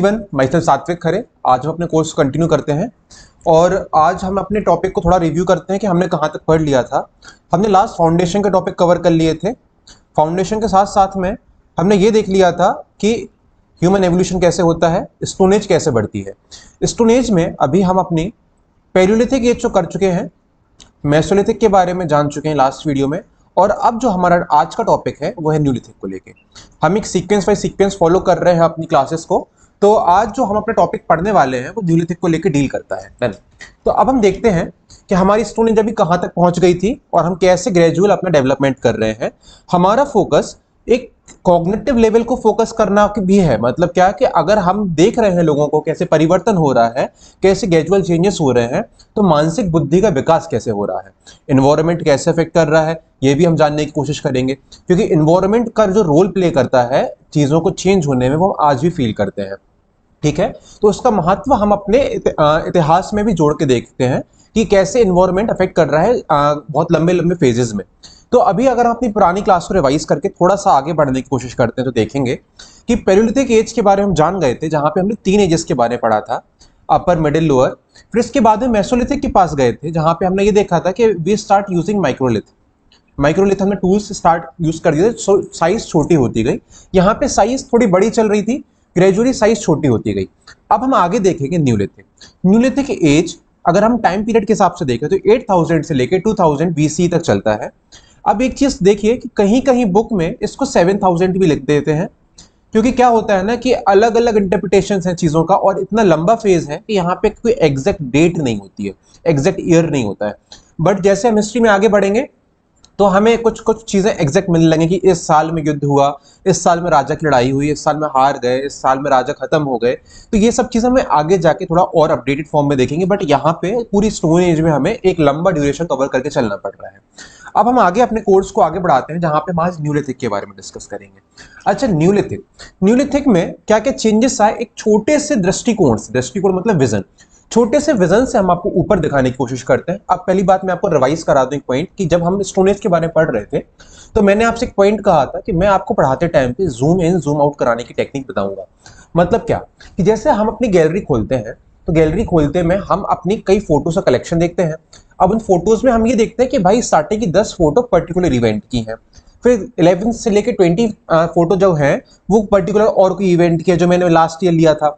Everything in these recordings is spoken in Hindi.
मैं सात्विक खरे। आज हम अपने कोर्स कंटिन्यू करते हैं और आज हम अपने टॉपिक को थोड़ा रिव्यू करते हैं कि हमने कहाँ तक पढ़ लिया था। हमने लास्ट फाउंडेशन के टॉपिक कवर कर लिए थे। फाउंडेशन के साथ साथ में हमने ये देख लिया था कि ह्यूमन एवोल्यूशन कैसे होता है, स्टोन एज कैसे बढ़ती है। स्टोन एज में अभी हम अपनी पैलियोलिथिक एज जो कर चुके हैं, मेसोलिथिक के बारे में जान चुके हैं लास्ट वीडियो में, और अब जो हमारा आज का टॉपिक है वो है न्यूलिथिक को लेके। हम एक सीक्वेंस बाय सीक्वेंस फॉलो कर रहे हैं अपनी क्लासेस को। तो आज जो हम अपने टॉपिक पढ़ने वाले हैं वो न्यूलिथिक को लेके डील करता है। डन। तो अब हम देखते हैं कि हमारी स्टोन एज अभी कहाँ तक पहुंच गई थी और हम कैसे ग्रेजुअल अपना डेवलपमेंट कर रहे हैं। हमारा फोकस एक कॉग्निटिव लेवल को फोकस करना भी है। मतलब क्या कि अगर हम देख रहे हैं लोगों को कैसे परिवर्तन हो रहा है, कैसे ग्रेजुअल चेंजेस हो रहे हैं, तो मानसिक बुद्धि का विकास कैसे हो रहा है, इन्वायरमेंट कैसे अफेक्ट कर रहा है, ये भी हम जानने की कोशिश करेंगे। क्योंकि इन्वायरमेंट का जो रोल प्ले करता है चीज़ों को चेंज होने में, वो हम आज भी फील करते हैं। ठीक है, तो उसका महत्व हम अपने इतिहास में भी जोड़ के देखते हैं कि कैसे इन्वायरमेंट अफेक्ट कर रहा है बहुत लंबे लंबे फेजेस में। तो अभी अगर हम अपनी पुरानी क्लास को रिवाइज करके थोड़ा सा आगे बढ़ने की कोशिश करते हैं तो देखेंगे कि पैलियोलिथिक एज के बारे में हम जान गए थे, जहां पे हमने 3 एजेस के बारे में पढ़ा था, अपर, मिडिल, लोअर। फिर इसके बाद में मेसोलिथिक के पास गए थे, जहां पे हमने ये देखा था कि वी स्टार्ट यूजिंग माइक्रोलिथ हमने टूल्स स्टार्ट यूज कर दिए थे। साइज छोटी होती गई, यहाँ पे साइज थोड़ी बड़ी चल रही थी, ग्रेजुअली साइज छोटी होती गई। अब हम आगे देखेंगे न्यूलिथिक एज। अगर हम टाइम पीरियड के हिसाब से देखें तो 8000 से लेकर 2000 बीसी तक चलता है। अब एक चीज देखिए कि कहीं कहीं बुक में इसको 7000 भी लिख देते हैं, क्योंकि क्या होता है ना कि अलग अलग इंटरप्रिटेशंस हैं चीजों का, और इतना लंबा फेज है कि यहाँ पे कोई एग्जैक्ट डेट नहीं होती है, एग्जैक्ट ईयर नहीं होता है। बट जैसे हम हिस्ट्री में आगे बढ़ेंगे तो हमें कुछ कुछ चीजें एग्जैक्ट मिलने लगेंगी कि इस साल में युद्ध हुआ, इस साल में राजा की लड़ाई हुई, इस साल में हार गए, इस साल में राजा खत्म हो गए। तो ये सब चीजें हमें आगे जाके थोड़ा और अपडेटेड फॉर्म में देखेंगे, बट यहाँ पे पूरी स्टोन एज में हमें एक लंबा ड्यूरेशन कवर करके चलना पड़ रहा है। अब हम आगे अपने कोर्स को आगे बढ़ाते हैं, जहां पे हम आज न्यूलिथिक के बारे में डिस्कस करेंगे। अच्छा, न्यूलिथिक में क्या क्या चेंजेस आए, एक छोटे से दृष्टिकोण से, दृष्टिकोण मतलब विजन, छोटे से विजन से हम आपको ऊपर दिखाने की कोशिश करते हैं। अब पहली बात मैं आपको रिवाइज करा दूं एक पॉइंट, कि जब हम स्टोन एज के बारे में पढ़ रहे थे तो मैंने आपसे एक पॉइंट कहा था कि मैं आपको पढ़ाते टाइम पे जूम इन जूम आउट कराने की टेक्निक बताऊंगा। मतलब क्या कि जैसे हम अपनी गैलरी खोलते हैं तो गैलरी खोलते में हम अपनी कई फोटोज का कलेक्शन देखते हैं। अब उन फोटोज में हम ये देखते हैं कि भाई स्टार्टिंग की 10 फोटो पर्टिकुलर इवेंट की हैं, फिर 11 से लेकर 20 फोटो जो है वो पर्टिकुलर और कोई इवेंट की है जो मैंने लास्ट ईयर लिया था।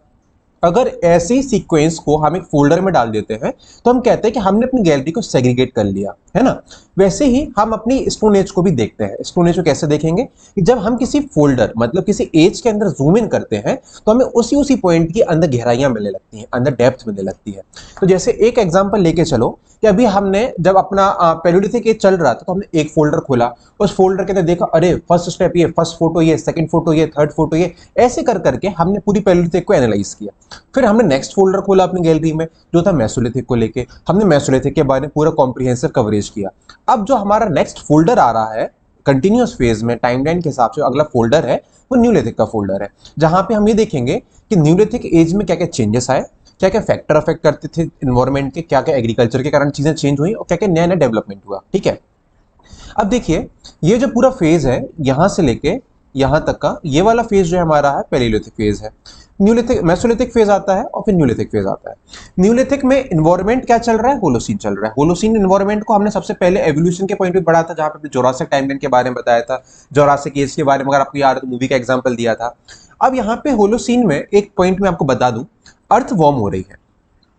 अगर ऐसे ही सीक्वेंस को हम एक फोल्डर में डाल देते हैं तो हम कहते हैं कि हमने अपनी गैलरी को सेग्रीगेट कर लिया है ना। वैसे ही हम अपनी स्टोन एज को भी देखते हैं। स्टोन एज को कैसे देखेंगे कि जब हम किसी फोल्डर मतलब किसी एज के अंदर जूम इन करते हैं तो हमें उसी पॉइंट की अंदर गहराइयां मिलने लगती हैं, अंदर डेप्थ मिलने लगती है। तो जैसे एक एग्जांपल लेके चलो कि अभी हमने जब अपना पैलियोलिथिक एज चल रहा था तो हमने एक फोल्डर खोला, उस फोल्डर के अंदर देखा अरे फर्स्ट स्टेप ये, फर्स्ट फोटो ये, सेकंड फोटो ये, थर्ड फोटो ये, ऐसे कर करके हमने पूरी पैलियोलिथिक को एनालाइज किया। फिर हमने नेक्स्ट फोल्डर खोला अपनी गैलरी में जो था मेसोलिथिक को लेके, हमने मेसोलिथिक के बारे में पूरा कॉम्प्रिहेंसिव कवरेज किया। अब जो हमारा नेक्स्ट फोल्डर आ रहा है कंटिन्यूअस फेज में टाइमलाइन के हिसाब से, अगला फोल्डर है वो न्यूलिथिक का फोल्डर है, जहां पे हम ये देखेंगे कि न्यूलिथिक एज में क्या क्या चेंजेस आए, क्या क्या फैक्टर अफेक्ट करते थे इन्वायरमेंट के, क्या क्या एग्रीकल्चर के कारण चीजें चेंज हुई और क्या क्या नया नया डेवलपमेंट हुआ। ठीक है, अब देखिए ये जो पूरा फेज है यहां से लेके यहां तक का, ये वाला फेज जो हमारा है पैलियोलिथिक फेज है। न्यूलिथिक मेसोलिथिक फेज आता है और फिर न्यूलिथिक फेज आता है। न्यूलिथिक में इन्वायरमेंट क्या चल रहा है, होलोसीन चल रहा है। होलोसीन इन्वायरमेंट को हमने सबसे पहले एवोल्यूशन के पॉइंट पे पढ़ा था, जहां पे जोरासिक टाइमलाइन के बारे में बताया था, जोरासिक एज के बारे में अगर आपको याद है तो मूवी का एग्जांपल दिया था। अब यहाँ पे होलोसीन में एक पॉइंट में आपको बता दूं, अर्थ वार्म हो रही है।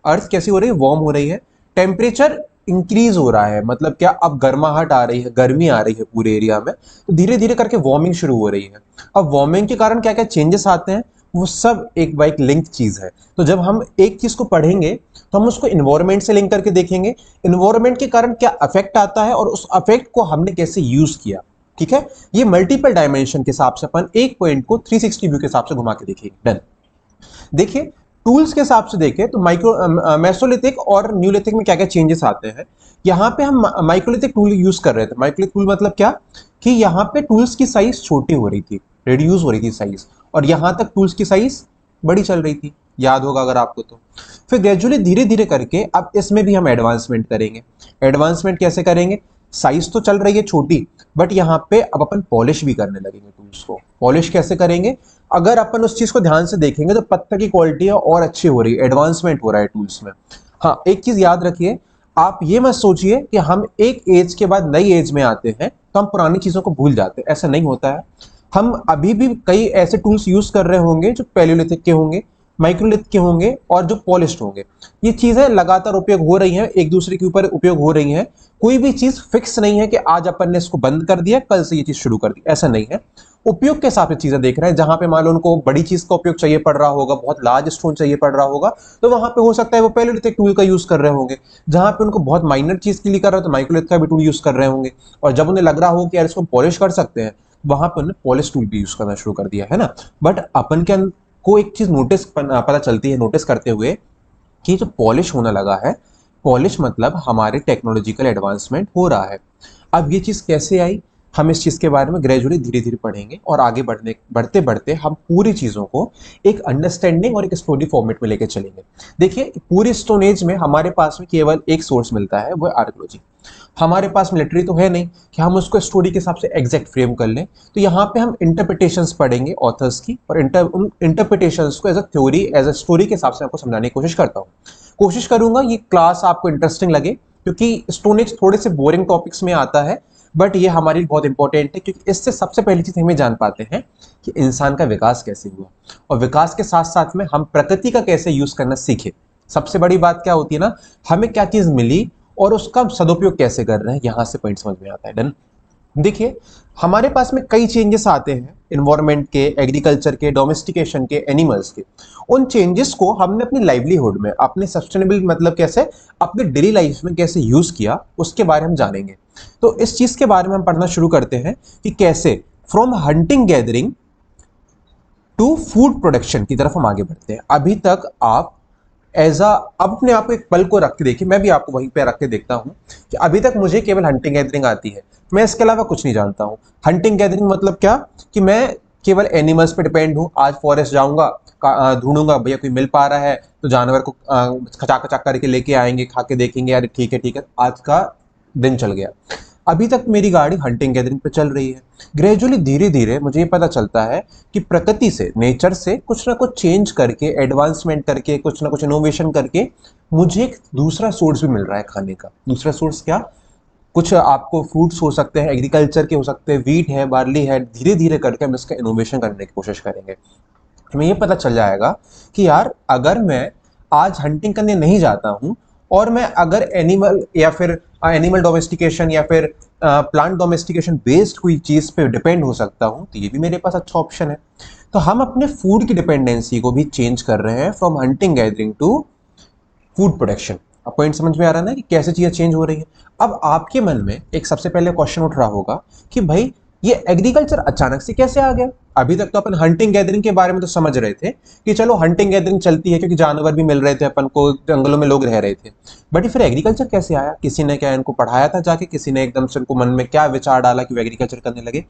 अर्थ कैसी हो रही है, वार्म हो रही है, टेम्परेचर इंक्रीज हो रहा है। मतलब क्या, अब गर्माहट आ रही है, गर्मी आ रही है पूरे एरिया में, तो धीरे धीरे करके वार्मिंग शुरू हो रही है। अब वार्मिंग के कारण क्या क्या चेंजेस आते हैं, वो सब एक बाइक लिंक चीज है। तो जब हम एक चीज को पढ़ेंगे तो हम उसको इन्वायरमेंट से लिंक करके देखेंगे, इन्वायरमेंट के कारण क्या अफेक्ट आता है और उस अफेक्ट को हमने कैसे यूज किया। ठीक है, ये मल्टीपल डायमेंशन के हिसाब से अपन एक पॉइंट को 360 व्यू के हिसाब से घुमा के देखेंगे। डन। देखिए टूल्स के हिसाब से देखें तो मेसोलिथिक और न्यूलिथिक में क्या क्या चेंजेस आते हैं। यहाँ पे हम माइक्रोलिथिक टूल यूज कर रहे थे। माइक्रोलिथिक टूल मतलब क्या कि यहाँ पे टूल्स की साइज छोटी हो रही थी, रिड्यूस हो रही थी साइज, और यहाँ तक टूल्स की साइज बड़ी चल रही थी, याद होगा अगर आपको तो। फिर ग्रेजुअली धीरे धीरे करके अब इसमें भी हम एडवांसमेंट करेंगे। एडवांसमेंट कैसे करेंगे, साइज तो चल रही है छोटी, बट यहाँ पे अब अपन पॉलिश भी करने लगेंगे टूल्स को। पॉलिश कैसे करेंगे? अगर अपन उस चीज को ध्यान से देखेंगे तो पत्थर की क्वालिटी और अच्छी हो रही है, एडवांसमेंट हो रहा है टूल्स में। हाँ, एक चीज याद रखिए, आप ये मत सोचिए कि हम एक एज के बाद नई एज में आते हैं तो हम पुरानी चीजों को भूल जाते हैं, ऐसा नहीं होता है। हम अभी भी कई ऐसे टूल्स यूज कर रहे होंगे जो पैलियोलिथिक के होंगे, माइक्रोलिथ के होंगे और जो पॉलिश्ड होंगे। ये चीजें लगातार उपयोग हो रही हैं, एक दूसरे के ऊपर उपयोग हो रही हैं। कोई भी चीज फिक्स नहीं है कि आज अपन ने इसको बंद कर दिया कल से ये चीज शुरू कर दी, ऐसा नहीं है। उपयोग के हिसाब से चीजें देख रहे हैं। जहां पे मान लो उनको बड़ी चीज का उपयोग चाहिए पड़ रहा होगा, बहुत लार्ज स्टोन चाहिए पड़ रहा होगा, तो वहां पे हो सकता है वो पैलियोलिथिक टूल का यूज कर रहे होंगे। जहां पे उनको बहुत माइनर चीज के लिए कर रहे हो तो माइक्रोलिथ का भी टूल यूज कर रहे होंगे। और जब उन्हें लग रहा हो कि यार इसको पॉलिश कर सकते हैं, वहां पर उन्होंने पॉलिश टूल भी यूज करना शुरू कर दिया है ना। बट अपन के को एक चीज नोटिस पता चलती है नोटिस करते हुए कि जो पॉलिश होने लगा है, पॉलिश मतलब हमारे टेक्नोलॉजिकल एडवांसमेंट हो रहा है। अब ये चीज कैसे आई, हम इस चीज के बारे में ग्रेजुअली धीरे धीरे पढ़ेंगे और आगे बढ़ते बढ़ते हम पूरी चीजों को एक अंडरस्टैंडिंग और एक स्टोरी फॉर्मेट में लेके चलेंगे। देखिए, पूरी स्टोन एज में हमारे पास में केवल एक सोर्स मिलता है, वो है आर्कियोलॉजी। हमारे पास मिलिट्री तो है नहीं कि हम उसको स्टोरी के हिसाब से एग्जैक्ट फ्रेम कर लें, तो यहाँ पे हम इंटरप्रिटेशंस पढ़ेंगे ऑथर्स की, और उन इंटरप्रिटेशंस को as a theory, as a story के हिसाब से आपको समझाने की कोशिश करता हूँ। कोशिश करूंगा ये क्लास आपको इंटरेस्टिंग लगे, क्योंकि स्टोन एज थोड़े से बोरिंग टॉपिक्स में आता है, बट ये हमारे लिए बहुत इंपॉर्टेंट है, क्योंकि इससे सबसे पहली चीज हमें जान पाते हैं कि इंसान का विकास कैसे हुआ, और विकास के साथ साथ में हम प्रकृति का कैसे यूज करना सीखे। सबसे बड़ी बात क्या होती है ना, हमें क्या चीज मिली और उसका सदुपयोग कैसे कर रहे हैं, यहां से पॉइंट समझ में आता है। डन। देखिए, हमारे पास में कई चेंजेस आते हैं इन्वायरमेंट के, एग्रीकल्चर के, डोमेस्टिकेशन के, एनिमल्स के। उन चेंजेस को हमने अपनी लाइवलीहुड में, अपने सस्टेनेबल मतलब कैसे अपने डेली लाइफ में कैसे यूज किया, उसके बारे में हम जानेंगे। तो इस चीज के बारे में हम पढ़ना शुरू करते हैं कि कैसे from hunting gathering to food production की तरफ हम आगे बढ़ते हैं। अभी तक आप अपने आप को एक पल को रख के देखिए, मैं भी आपको वहीं पे रख के देखता हूं कि अभी तक मुझे केवल हंटिंग गैदरिंग आती है, मैं इसके अलावा कुछ नहीं जानता हूं। हंटिंग गैदरिंग मतलब क्या, कि मैं केवल एनिमल्स पे डिपेंड हूं। आज फॉरेस्ट जाऊंगा, ढूंढूंगा भैया कोई मिल पा रहा है तो जानवर को खचा खचा करके लेके आएंगे, खा के देखेंगे यार ठीक है, आज का दिन चल गया। अभी तक मेरी गाड़ी हंटिंग गैदरिंग पे चल रही है। ग्रेजुअली धीरे धीरे मुझे ये पता चलता है कि प्रकृति से, नेचर से कुछ ना कुछ चेंज करके, एडवांसमेंट करके, कुछ ना कुछ इनोवेशन करके मुझे एक दूसरा सोर्स भी मिल रहा है खाने का। दूसरा सोर्स क्या, कुछ आपको फ्रूट्स हो सकते हैं, एग्रीकल्चर के हो सकते हैं, वीट है, बार्ली है। धीरे धीरे करके हम इसका इनोवेशन करने की कोशिश करेंगे। हमें ये पता चल जाएगा कि यार अगर मैं आज हंटिंग करने नहीं जाता हूं और मैं अगर एनिमल या फिर एनिमल डोमेस्टिकेशन या फिर प्लांट डोमेस्टिकेशन बेस्ड कोई चीज पे डिपेंड हो सकता हूं, तो ये भी मेरे पास अच्छा ऑप्शन है। तो हम अपने फूड की डिपेंडेंसी को भी चेंज कर रहे हैं from hunting gathering to food production. अब पॉइंट समझ में आ रहा है ना कि कैसे चीजें चेंज हो रही है। अब आपके मन में एक सबसे पहले क्वेश्चन उठ रहा होगा कि भाई ये एग्रीकल्चर अचानक से कैसे आ गया। अभी तक तो अपन हंटिंग गैदरिंग के बारे में तो समझ रहे थे कि चलो हंटिंग गैदरिंग चलती है क्योंकि जानवर भी मिल रहे थे अपन को, जंगलों में लोग रह रहे थे, बट फिर एग्रीकल्चर कैसे आया? किसी ने क्या इनको पढ़ाया था जाके, किसी ने एकदम से इनको मन में क्या विचार डाला कि वो एग्रीकल्चर करने लगे?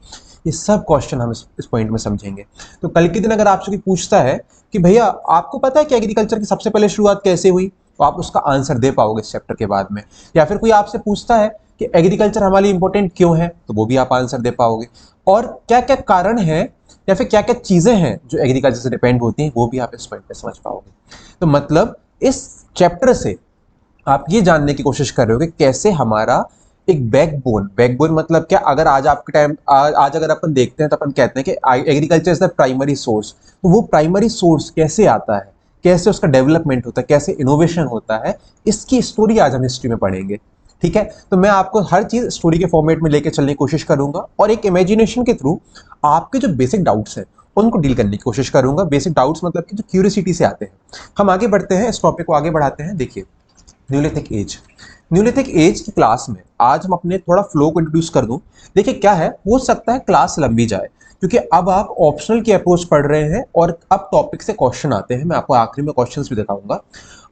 ये सब क्वेश्चन हम इस पॉइंट में समझेंगे। तो कल के दिन अगर आपसे कोई पूछता है कि भैया आपको पता है कि एग्रीकल्चर की सबसे पहले शुरुआत कैसे हुई, तो आप उसका आंसर दे पाओगे इस चैप्टर के बाद में। या फिर कोई आपसे पूछता है कि एग्रीकल्चर हमारे लिए इंपॉर्टेंट क्यों है, तो वो भी आप आंसर दे पाओगे। और क्या क्या कारण है या फिर क्या क्या चीजें हैं जो एग्रीकल्चर से डिपेंड होती हैं, वो भी आप इस पॉइंट पे समझ पाओगे। तो मतलब इस चैप्टर से आप ये जानने की कोशिश कर रहे हो कि कैसे हमारा एक बैकबोन मतलब क्या, अगर आज आपके टाइम आज अगर अपन देखते हैं तो अपन कहते हैं कि agriculture is the primary source. तो वो प्राइमरी सोर्स कैसे आता है, कैसे उसका डेवलपमेंट होता है, कैसे इनोवेशन होता है, इसकी स्टोरी आज हम हिस्ट्री में पढ़ेंगे। ठीक है, तो मैं आपको हर चीज स्टोरी के फॉर्मेट में लेके चलने की कोशिश करूंगा और एक इमेजिनेशन के थ्रू आपके जो बेसिक डाउट्स हैं उनको डील करने की कोशिश करूंगा। बेसिक डाउट्स मतलब कि जो क्यूरियोसिटी से आते हैं। हम आगे बढ़ते हैं, इस टॉपिक को आगे बढ़ाते हैं। देखिए, न्यूलिथिक एज। न्यूलिथिक एज की क्लास में आज हम अपने थोड़ा फ्लो को इंट्रोड्यूस कर दूं। देखिए क्या है, हो सकता है क्लास लंबी जाए क्योंकि अब आप ऑप्शनल की अप्रोच पढ़ रहे हैं और अब टॉपिक से क्वेश्चन आते हैं। मैं आपको आखिरी में क्वेश्चंस भी दिखाऊंगा।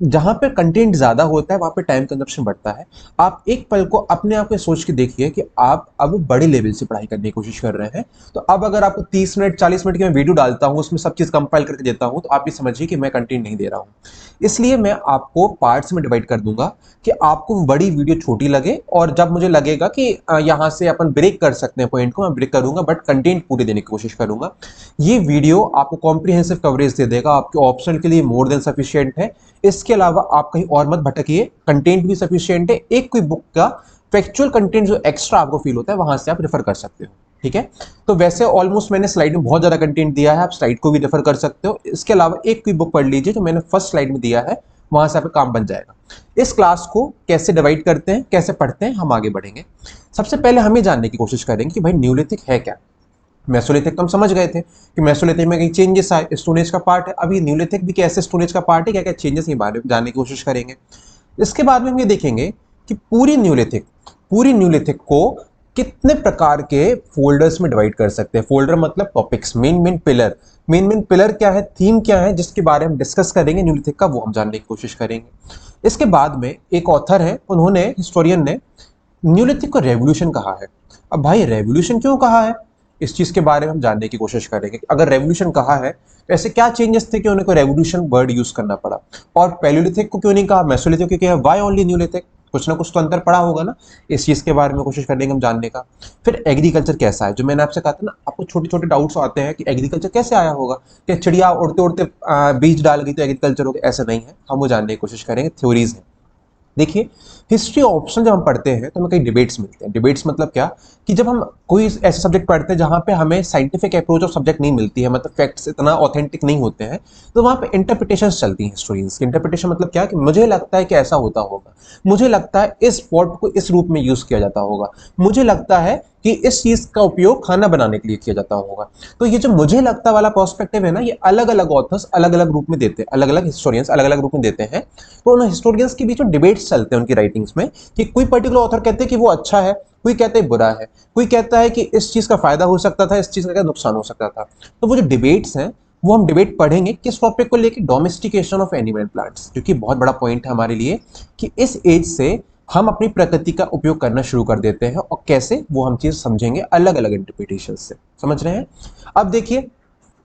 जहां पे कंटेंट ज्यादा होता है वहां पे टाइम कंजप्शन बढ़ता है। आप एक पल को अपने आप में सोच के देखिए कि आप अब बड़े लेवल से पढ़ाई करने की कोशिश कर रहे हैं। तो अब अगर आपको 30 मिनट 40 मिनट की मैं वीडियो डालता हूं, उसमें सब चीज कंपाइल करके देता हूं, तो आप ये समझिए कि मैं कंटेंट नहीं दे रहा हूं। इसलिए मैं आपको पार्ट्स में डिवाइड कर दूंगा कि आपको बड़ी वीडियो छोटी लगे, और जब मुझे लगेगा कि यहाँ से अपन ब्रेक कर सकते हैं पॉइंट को, मैं ब्रेक करूंगा, बट कंटेंट पूरे देने की कोशिश करूंगा। ये वीडियो आपको कॉम्प्रिहेंसिव कवरेज दे देगा, आपके ऑप्शनल के लिए मोर देन सफिशिएंट है। इसके अलावा आप कहीं और मत भटकिए, कंटेंट भी सफिशिएंट है। एक कोई बुक का फैक्चुअल कंटेंट जो एक्स्ट्रा आपको फील होता है वहां से आप रेफर कर सकते हो, ठीक है। तो वैसे ऑलमोस्ट मैंने स्लाइड में बहुत ज़्यादा कंटेंट दिया है, आप स्लाइड को भी रेफर कर सकते हो। इसके अलावा एक कोई बुक पढ़ लीजिए जो मैंने फर्स्ट स्लाइड में दिया है, वहां से आपका काम बन जाएगा। इस क्लास को कैसे डिवाइड करते हैं, कैसे पढ़ते हैं, हम आगे बढ़ेंगे। सबसे पहले हमें जानने की कोशिश करेंगे कि भाई न्यूलिथिक है क्या। मेसोलिथिक तो हम समझ गए थे कि मेसोलिथिक में कई चेंजेस आए, स्टोनेज का पार्ट है। अभी न्यूलिथिक भी कैसे स्टोनेज का पार्ट है, क्या क्या चेंजेस के बारे में जानने की कोशिश करेंगे। इसके बाद में हम ये देखेंगे कि पूरी न्यूलिथिक को कितने प्रकार के फोल्डर्स में डिवाइड कर सकते हैं। फोल्डर मतलब टॉपिक्स, मेन पिलर क्या है, थीम क्या है, जिसके बारे में डिस्कस करेंगे न्यूलिथिक का, वो हम जानने की कोशिश करेंगे। इसके बाद में एक ऑथर है, उन्होंने, हिस्टोरियन ने न्यूलिथिक को रेवोल्यूशन कहा है। अब भाई रेवोल्यूशन क्यों कहा है, इस चीज के बारे में हम जानने की कोशिश करेंगे। अगर रेवोल्यूशन कहा है तो ऐसे क्या चेंजेस थे कि उन्हें को रेवोल्यूशन वर्ड यूज करना पड़ा, और पैलियोलिथिक को क्यों नहीं कहा, मेसोलिथिक को क्या है, व्हाई ओनली न्यूलिथिक, कुछ ना कुछ तो अंतर पड़ा होगा ना। इस चीज के बारे में कोशिश करेंगे हम जानने का। फिर एग्रीकल्चर कैसा है, जो मैंने आपसे कहा था ना, आपको छोटे छोटे डाउट्स आते हैं कि एग्रीकल्चर कैसे आया होगा, क्या चिड़िया उड़ते उड़ते बीज डाल गई तो एग्रीकल्चर हो गया, ऐसा नहीं है। हम वो जानने की कोशिश करेंगे, थ्योरीज है। देखिए, हिस्ट्री ऑप्शन जब हम पढ़ते हैं तो हमें कई डिबेट्स मिलते हैं। डिबेट्स मतलब क्या, कि जब हम कोई ऐसे सब्जेक्ट पढ़ते हैं जहाँ पे हमें साइंटिफिक अप्रोच ऑफ सब्जेक्ट नहीं मिलती है, मतलब फैक्ट्स इतना ऑथेंटिक नहीं होते हैं, तो वहाँ पे इंटरप्रिटेशंस चलती हैं हिस्टोरियंस की। इंटरप्रिटेशन मतलब क्या, कि मुझे लगता है कि ऐसा होता होगा, मुझे लगता है इस वर्ड को इस रूप में यूज किया जाता होगा, मुझे लगता है कि इस चीज का उपयोग खाना बनाने के लिए किया जाता होगा। तो ये जो मुझे लगता वाला पर्सपेक्टिव है ना, ये अलग अलग ऑथर्स अलग अलग रूप में देते हैं, अलग अलग हिस्टोरियंस अलग अलग रूप में देते हैं। तो उन हिस्टोरियंस के बीच में डिबेट्स चलते हैं उनकी राइटिंग्स में, कि कोई पर्टिकुलर ऑथर कहते हैं कि वो अच्छा है, कोई कहते हैं बुरा है, कोई कहता है कि इस चीज का फायदा हो सकता था, इस चीज का क्या नुकसान हो सकता था। तो वो जो डिबेट्स हैं, वो हम डिबेट पढ़ेंगे किस टॉपिक को लेके, domestication of animal and plants, जो कि बहुत बड़ा पॉइंट है हमारे लिए, कि इस एज से हम अपनी प्रकृति का उपयोग करना शुरू कर देते हैं, और कैसे वो हम चीज समझेंगे अलग अलग इंटरप्रिटेशन से। समझ रहे हैं। अब देखिए,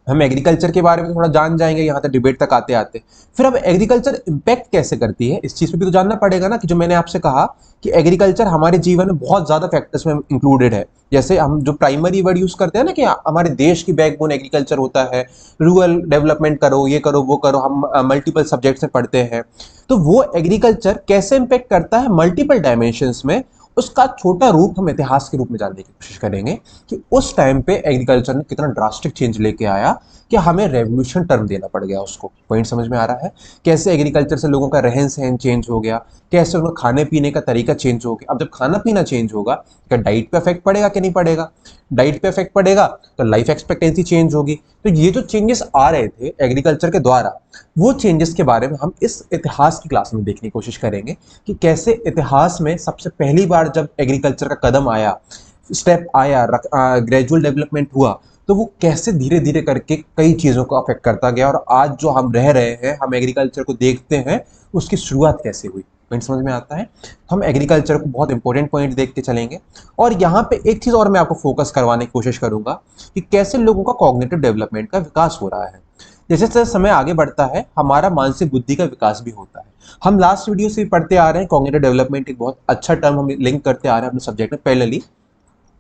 हम एग्रीकल्चर के बारे में थोड़ा जान जाएंगे यहाँ तक डिबेट तक आते आते। फिर अब एग्रीकल्चर इम्पैक्ट कैसे करती है, इस चीज पे भी तो जानना पड़ेगा ना, कि जो मैंने आपसे कहा कि एग्रीकल्चर हमारे जीवन में बहुत ज्यादा फैक्टर्स में इंक्लूडेड है। जैसे हम जो प्राइमरी वर्ड यूज करते हैं ना, कि हमारे देश की बैकबोन एग्रीकल्चर होता है, रूरल डेवलपमेंट करो, ये करो, वो करो, हम मल्टीपल सब्जेक्ट्स में पढ़ते हैं। तो वो एग्रीकल्चर कैसे इम्पैक्ट करता है मल्टीपल डायमेंशंस में, उसका छोटा रूप हम इतिहास के रूप में जानने की कोशिश करेंगे, कि उस टाइम पे एग्रीकल्चर ने कितना ड्रास्टिक चेंज लेके आया, कि हमें रेवोल्यूशन टर्म देना पड़ गया उसको। पॉइंट समझ में आ रहा है, कैसे एग्रीकल्चर से लोगों का रहन सहन चेंज हो गया, कैसे उनका खाने पीने का तरीका चेंज हो गया। अब जब खाना पीना चेंज होगा, क्या डाइट पे इफेक्ट पड़ेगा कि नहीं पड़ेगा, डाइट पे इफेक्ट पड़ेगा तो लाइफ एक्सपेक्टेंसी चेंज होगी। तो ये जो चेंजेस आ रहे थे एग्रीकल्चर के द्वारा, वो चेंजेस के बारे में हम इस इतिहास की क्लास में देखने की कोशिश करेंगे, कि कैसे इतिहास में सबसे पहली बार जब एग्रीकल्चर का कदम आया, स्टेप आया, ग्रेजुअल डेवलपमेंट हुआ, तो वो कैसे धीरे धीरे करके कई चीज़ों को अफेक्ट करता गया, और आज जो हम रह रहे हैं, हम एग्रीकल्चर को देखते हैं, उसकी शुरुआत कैसे हुई। पॉइंट समझ में आता है। हम एग्रीकल्चर को बहुत इंपॉर्टेंट पॉइंट देख के चलेंगे। और यहाँ पे एक चीज़ और मैं आपको फोकस करवाने की कोशिश करूंगा, कि कैसे लोगों का कॉग्निटिव डेवलपमेंट का विकास हो रहा है। जैसे जैसे समय आगे बढ़ता है, हमारा मानसिक बुद्धि का विकास भी होता है। हम लास्ट वीडियो से भी पढ़ते आ रहे हैं, कॉग्निटिव डेवलपमेंट एक बहुत अच्छा टर्म हम लिंक करते आ रहे हैं अपने सब्जेक्ट में पैरेलली,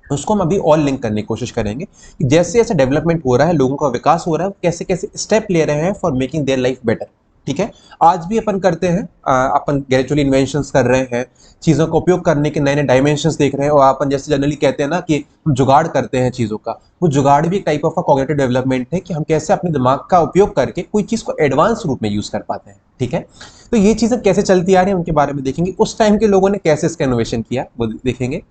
उसको हम अभी और लिंक करने की कोशिश करेंगे, कि जैसे जैसे डेवलपमेंट हो रहा है, लोगों का विकास हो रहा है, कैसे कैसे स्टेप ले रहे हैं for making their life better. ठीक है, आज भी अपन करते हैं, अपन ग्रेजुअली इन्वेंशंस कर रहे हैं, चीज़ों का उपयोग करने के नए नए डायमेंशंस देख रहे हैं, और अपन जैसे जनरली कहते हैं ना कि हम जुगाड़ करते हैं चीज़ों का, वो जुगाड़ भी एक टाइप ऑफ कॉग्निटिव डेवलपमेंट है, कि हम कैसे अपने दिमाग का उपयोग करके कोई चीज़ को एडवांस रूप में यूज़ कर पाते हैं। ठीक है, तो ये चीज़ें कैसे चलती आ रही हैं उनके बारे में देखेंगे, उस टाइम के लोगों ने कैसे इसका इनोवेशन किया वो देखेंगे।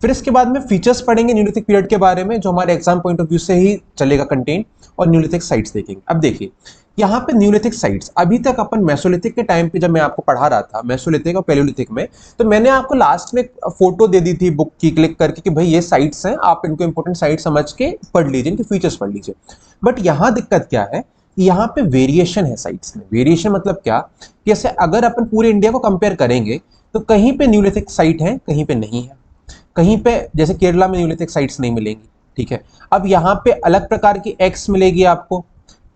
फिर इसके बाद में फीचर्स पढ़ेंगे न्यूलिथिक पीरियड के बारे में, जो हमारे एग्जाम पॉइंट ऑफ व्यू से ही चलेगा कंटेंट, और न्यूलिथिक साइट्स देखेंगे। अब देखिए, यहाँ पे न्यूलिथिक साइट्स, अभी तक अपन मेसोलिथिक के टाइम पे जब मैं आपको पढ़ा रहा था मेसोलिथिक और पैलियोलिथिक में, तो मैंने आपको लास्ट में फोटो दे दी थी बुक की क्लिक करके, कि भाई ये साइट्स हैं, आप इनको इंपॉर्टेंट साइट समझ के पढ़ लीजिए, इनके फीचर्स पढ़ लीजिए। बट यहाँ दिक्कत क्या है, यहाँ पे वेरिएशन है साइट्स में। वेरिएशन मतलब क्या, जैसे अगर अपन पूरे इंडिया को कंपेयर करेंगे, तो कहीं पे न्यूलिथिक साइट है, कहीं पे नहीं है। कहीं पे जैसे केरला में न्यूलिथिक साइट्स नहीं मिलेंगी। ठीक है, अब यहाँ पे अलग प्रकार की एक्स मिलेगी आपको,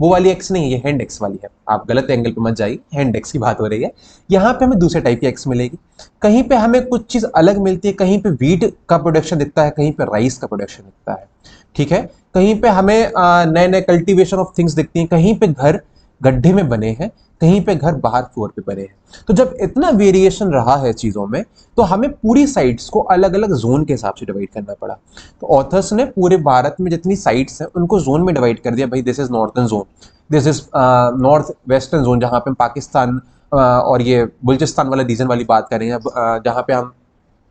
वो वाली एक्स नहीं है, ये हैंड एक्स वाली है, आप गलत एंगल पे मत जाइए, हैंड एक्स की बात हो रही है। यहाँ पे हमें दूसरे टाइप की एक्स मिलेगी। कहीं पे हमें कुछ चीज़ अलग मिलती है, कहीं पे वीट का प्रोडक्शन दिखता है, कहीं पे राइस का प्रोडक्शन दिखता है, ठीक है। कहीं पे हमें नए नए कल्टीवेशन ऑफ थिंग्स दिखती हैं, कहीं पे घर गड्ढे में बने हैं, कहीं पे घर बाहर फ्लोर पे बने हैं। तो जब इतना वेरिएशन रहा है चीज़ों में, तो हमें पूरी साइट्स को अलग अलग जोन के हिसाब से डिवाइड करना पड़ा। तो ऑथर्स ने पूरे भारत में जितनी साइट्स हैं उनको जोन में डिवाइड कर दिया, भाई this is northern zone, this is north western zone, जहाँ पे हम पाकिस्तान और ये बलूचिस्तान वाला रीजन वाली बात करेंगे, जहाँ पे हम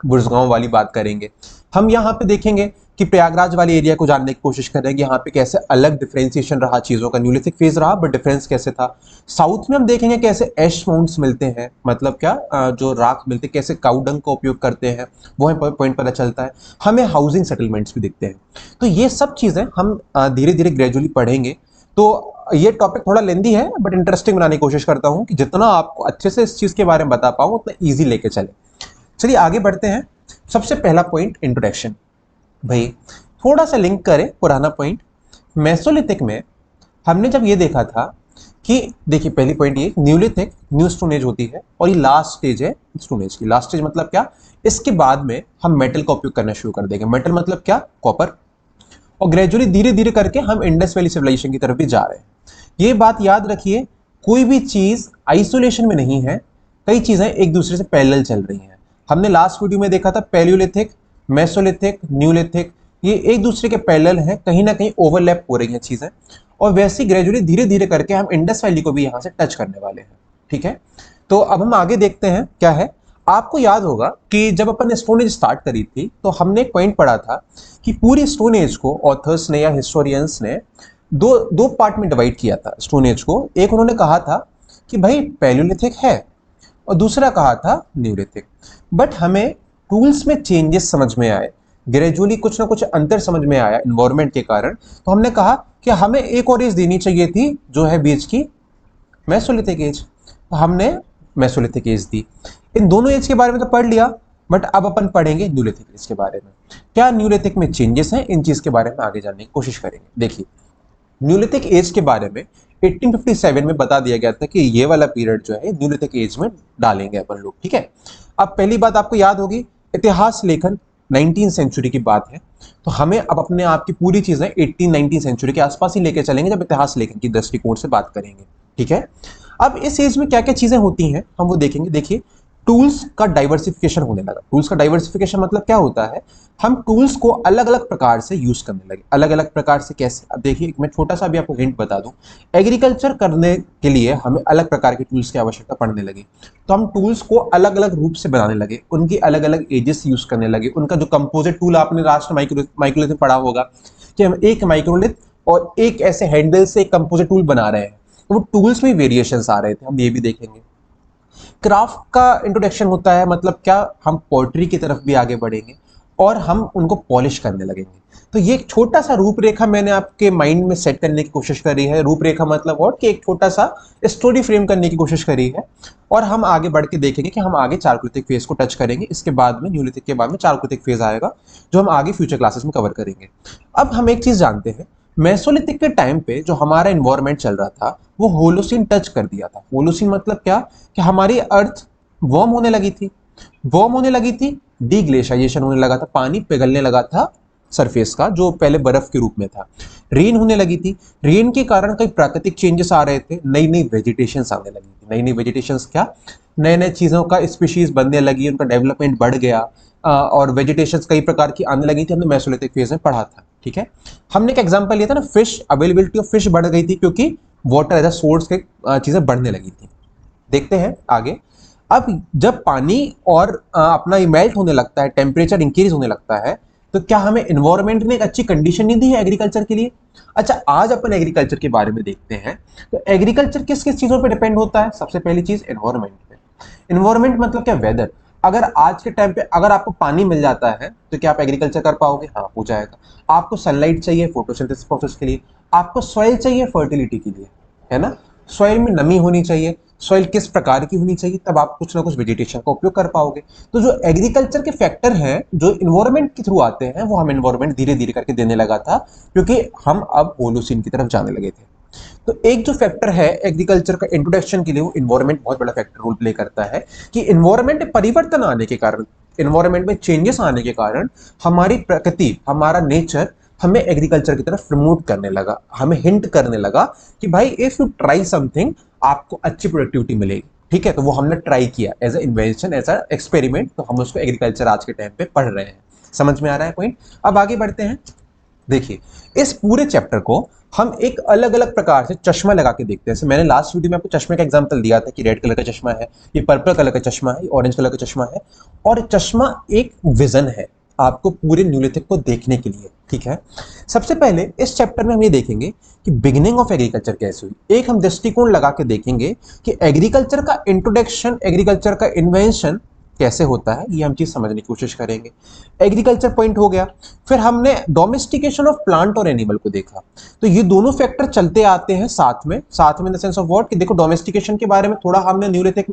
बुर्जगांव वाली बात करेंगे। हम यहाँ पे देखेंगे कि प्रयागराज वाले एरिया को जानने की कोशिश करेंगे, यहाँ पे कैसे अलग डिफरेंशिएशन रहा चीज़ों का, न्यूलिथिक फेज रहा बट डिफरेंस कैसे था। साउथ में हम देखेंगे कैसे एश माउंट्स मिलते हैं, मतलब क्या जो राख मिलते हैं, कैसे काउडंग का उपयोग करते हैं, वो हमें पॉइंट पता चलता है। हमें हाउसिंग सेटलमेंट्स भी दिखते हैं। तो ये सब चीज़ें हम धीरे धीरे ग्रेजुअली पढ़ेंगे। तो ये टॉपिक थोड़ा लेंदी है बट इंटरेस्टिंग बनाने की कोशिश करता हूँ कि जितना आपको अच्छे से इस चीज़ के बारे में बता पाऊँ उतना ईजी लेके चले। चलिए आगे बढ़ते हैं। सबसे पहला पॉइंट इंट्रोडक्शन। भाई थोड़ा सा लिंक करें पुराना पॉइंट। मेसोलिथिक में हमने जब ये देखा था कि देखिए पहली पॉइंट ये न्यूलिथिक न्यू स्टोन एज होती है और ये लास्ट स्टेज है स्टोन एज की। लास्ट स्टेज मतलब क्या, इसके बाद में हम मेटल का उपयोग करना शुरू कर देंगे। मेटल मतलब क्या, कॉपर। और ग्रेजुअली धीरे धीरे करके हम इंडस वैली सिविलाइजेशन की तरफ भी जा रहे हैं। ये बात याद रखिए, कोई भी चीज आइसोलेशन में नहीं है, कई चीजें एक दूसरे से पैरेलल चल रही हैं। हमने लास्ट वीडियो में देखा था पैलियोलिथिक, मेसोलिथिक, न्यूलिथिक, ये एक दूसरे के पैरेलल हैं, कहीं ना कहीं ओवरलैप हो रही हैं चीजें। और वैसे ग्रेजुअली धीरे धीरे करके हम इंडस वैली को भी यहां से टच करने वाले हैं, ठीक है। तो अब हम आगे देखते हैं क्या है। आपको याद होगा कि जब अपन ने स्टोन एज स्टार्ट करी थी तो हमने एक पॉइंट पढ़ा था कि पूरी स्टोन एज को ऑथर्स ने या हिस्टोरियंस ने दो दो पार्ट में डिवाइड किया था स्टोन एज को। एक उन्होंने कहा था कि भाई पैलियोलिथिक है और दूसरा कहा था न्यूलिथिक। बट हमें टूल्स में चेंजेस समझ में आए, ग्रेजुअली कुछ ना कुछ अंतर समझ में आया इन्वायरमेंट के कारण। तो हमने कहा कि हमें एक और एज देनी चाहिए थी जो है बीच की, मेसोलिथिक एज। तो हमने मेसोलिथिक एज दी। इन दोनों एज के बारे में तो पढ़ लिया, बट अब अपन पढ़ेंगे न्यूलिथिक एज के बारे में। क्या न्यूलिथिक में चेंजेस हैं, इन चीज के बारे में आगे जानने की कोशिश करेंगे। देखिए न्यूलिथिक एज के बारे में 1857 में बता दिया गया था कि ये वाला पीरियड जो है न्यूलिथिक एज में डालेंगे अपन लोग, ठीक है। अब पहली बात आपको याद होगी, इतिहास लेखन 19वीं सेंचुरी की बात है। तो हमें अब अपने आप की पूरी चीजें 18-19 सेंचुरी के आसपास ही लेके चलेंगे जब इतिहास लेखन की दृष्टिकोण से बात करेंगे, ठीक है। अब इस एज में क्या क्या चीजें होती हैं हम वो देखेंगे। देखिए टूल्स का डाइवर्सिफिकेशन होने लगा। टूल्स का डाइवर्सिफिकेशन मतलब क्या होता है, हम टूल्स को अलग अलग प्रकार से यूज करने लगे। अलग अलग प्रकार से कैसे, अब देखिए मैं छोटा सा भी आपको हिंट बता दूं, एग्रीकल्चर करने के लिए हमें अलग प्रकार के टूल्स की आवश्यकता पड़ने लगी। तो हम टूल्स को अलग अलग रूप से बनाने लगे, उनकी अलग अलग एजेस यूज करने लगे। उनका जो कंपोजिट टूल आपने लास्ट माइक्रोलिथ में पढ़ा होगा कि हम एक माइक्रोलिथ और एक ऐसे हैंडल से एक कंपोजिट टूल बना रहे हैं, तो वो टूल्स में वेरिएशंस आ रहे थे, हम ये भी देखेंगे। क्राफ्ट का इंट्रोडक्शन होता है, मतलब क्या, हम पोएट्री की तरफ भी आगे बढ़ेंगे और हम उनको पॉलिश करने लगेंगे। तो ये एक छोटा सा रूपरेखा मैंने आपके माइंड में सेट करने की कोशिश करी है। रूपरेखा मतलब और कि एक छोटा सा स्टोरी फ्रेम करने की कोशिश करी है। और हम आगे बढ़ के देखेंगे कि हम आगे चारकोलिथिक फेज को टच करेंगे, इसके बाद में न्यूलिथिक के बाद में चारकोलिथिक फेज आएगा जो हम आगे फ्यूचर क्लासेस में कवर करेंगे। अब हम एक चीज जानते हैं, मेसोलिथिक के टाइम पे जो हमारा एनवायरनमेंट चल रहा था वो होलोसीन टच कर दिया था। होलोसीन मतलब क्या, कि हमारी अर्थ वार्म होने लगी थी। वार्म होने लगी थी, डीग्लेशियराइजेशन होने लगा था, पानी पिघलने लगा था सरफेस का जो पहले बर्फ के रूप में था। रेन होने लगी थी, रेन के कारण कई प्राकृतिक चेंजेस आ रहे थे, नई नई वेजिटेशन आने लगी थी। नई नई वेजिटेशन क्या, नए नए चीज़ों का स्पीशीज बनने लगी, उनका डेवलपमेंट बढ़ गया और वेजिटेशन कई प्रकार की आने लगी थी। हमने मेसोलिथिक फेज में पढ़ा था, ठीक है। हमने एक एग्जांपल लिया था ना, फिश, अवेलेबिलिटी ऑफ फिश बढ़ गई थी क्योंकि वाटर एज अ सोर्स के चीज़ें बढ़ने लगी थी। देखते हैं आगे। अब जब पानी और अपना मेल्ट होने लगता है, टेम्परेचर इंक्रीज होने लगता है, तो क्या हमें इन्वायरमेंट ने एक अच्छी कंडीशन नहीं दी है एग्रीकल्चर के लिए। अच्छा आज अपन एग्रीकल्चर के बारे में देखते हैं। तो एग्रीकल्चर किस किस चीज़ों पे डिपेंड होता है, सबसे पहली चीज़ एनवायरमेंट पे। इन्वायरमेंट मतलब क्या, वेदर। अगर आज के टाइम पे अगर आपको पानी मिल जाता है तो क्या आप एग्रीकल्चर कर पाओगे, हाँ हो जाएगा। आपको सनलाइट चाहिए फोटोसिंथेसिस प्रोसेस के लिए, आपको सॉइल चाहिए फर्टिलिटी के लिए, है ना। सॉइल में नमी होनी चाहिए, सॉइल किस प्रकार की होनी चाहिए, तब आप कुछ ना कुछ वेजिटेशन का उपयोग कर पाओगे। तो जो एग्रीकल्चर के फैक्टर हैं जो इन्वायरमेंट के थ्रू आते हैं वो हम इन्वायरमेंट धीरे धीरे करके देने लगा था क्योंकि हम अब होलोसीन की तरफ जाने लगे थे। तो एक जो फैक्टर है एग्रीकल्चर का इंट्रोडक्शन के लिए, वो इन्वायरमेंट बहुत बड़ा फैक्टर रोल प्ले करता है कि इन्वायरमेंट में परिवर्तन आने के कारण, इन्वायरमेंट में चेंजेस आने के कारण हमारी प्रकृति, हमारा नेचर हमें एग्रीकल्चर की तरफ प्रमोट करने लगा, हमें हिंट करने लगा कि भाई इफ यू ट्राई समथिंग आपको अच्छी प्रोडक्टिविटी मिलेगी। ठीक है, तो वो हमने ट्राई किया as a invention, as a experiment, तो हम उसको एग्रीकल्चर आज के टाइम पे पढ़ रहे हैं। समझ में आ रहा है पॉइंट? अब आगे बढ़ते हैं। देखिए, इस पूरे चैप्टर को हम एक अलग अलग प्रकार से चश्मा लगा के देखते हैं। जैसे मैंने लास्ट वीडियो में आपको चश्मे का एग्जांपल दिया था कि रेड कलर का चश्मा है, ये पर्पल कलर का चश्मा है, ये ऑरेंज कलर का चश्मा है, और चश्मा एक विजन है आपको पूरे न्यूलिथिक को देखने के लिए। ठीक है, सबसे पहले इस चैप्टर में हम ये देखेंगे कि बिगिनिंग ऑफ एग्रीकल्चर कैसे हुई। एक हम दृष्टिकोण लगा के देखेंगे कि एग्रीकल्चर का इंट्रोडक्शन, एग्रीकल्चर का इन्वेंशन कैसे होता है, ये हम चीज समझने की कोशिश करेंगे। एग्रीकल्चर पॉइंट हो गया, फिर हमने डोमेस्टिकेशन ऑफ प्लांट और एनिमल को देखा। तो ये दोनों फैक्टर चलते आते हैं साथ में in the sense of what कि देखो, डोमेस्टिकेशन के बारे में थोड़ा हमने न्यूलिथिक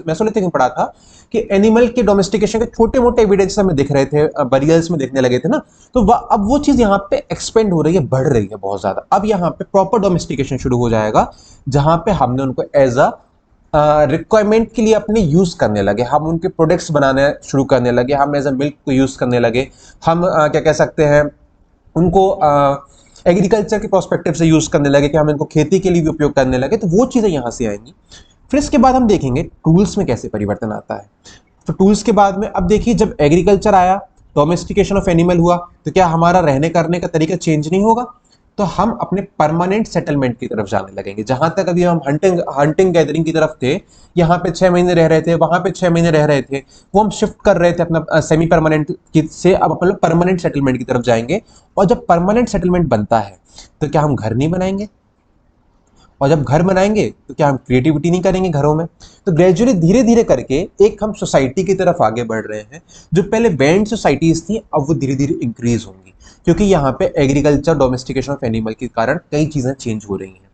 मेसोलिथिक में पढ़ा था कि एनिमल के डोमेस्टिकेशन के छोटे मोटे एविडेंस हमें दिख रहे थे, बरियल्स में देखने लगे थे ना। तो अब वो चीज यहाँ पे एक्सपेंड हो रही है, बढ़ रही है बहुत ज्यादा। अब यहाँ पे प्रॉपर डोमेस्टिकेशन शुरू हो जाएगा, जहां पे हमने उनको एज अ रिक्वायरमेंट के लिए अपने यूज करने लगे, हम उनके प्रोडक्ट्स बनाने शुरू करने लगे, हम एज अ मिल्क को यूज करने लगे, हम क्या कह सकते हैं, उनको एग्रीकल्चर के प्रोस्पेक्टिव से यूज करने लगे, कि हम इनको खेती के लिए भी उपयोग करने लगे। तो वो चीजें यहां से आएंगी। फिर इसके बाद हम देखेंगे टूल्स में कैसे परिवर्तन आता है। तो टूल्स के बाद में अब देखिए, जब एग्रीकल्चर आया, डोमेस्टिकेशन ऑफ एनिमल हुआ, तो क्या हमारा रहने करने का तरीका चेंज नहीं होगा? तो हम अपने परमानेंट सेटलमेंट की तरफ जाने लगेंगे। जहां तक अभी हम हंटिंग गैदरिंग की तरफ थे, यहाँ पे 6 महीने रह रहे थे, वहां पे 6 महीने रह रहे थे, वो हम शिफ्ट कर रहे थे अपना सेमी परमानेंट से, अब अपन लोग परमानेंट सेटलमेंट की तरफ जाएंगे। और जब परमानेंट सेटलमेंट बनता है, तो क्या हम घर नहीं बनाएंगे? और जब घर बनाएंगे तो क्या हम क्रिएटिविटी नहीं करेंगे घरों में? तो ग्रेजुअली धीरे धीरे करके एक हम सोसाइटी की तरफ आगे बढ़ रहे हैं। जो पहले बैंड सोसाइटीज थी, अब वो धीरे धीरे इंक्रीज होंगी, क्योंकि यहाँ पे एग्रीकल्चर, डोमेस्टिकेशन ऑफ एनिमल के कारण कई चीजें चेंज हो रही हैं।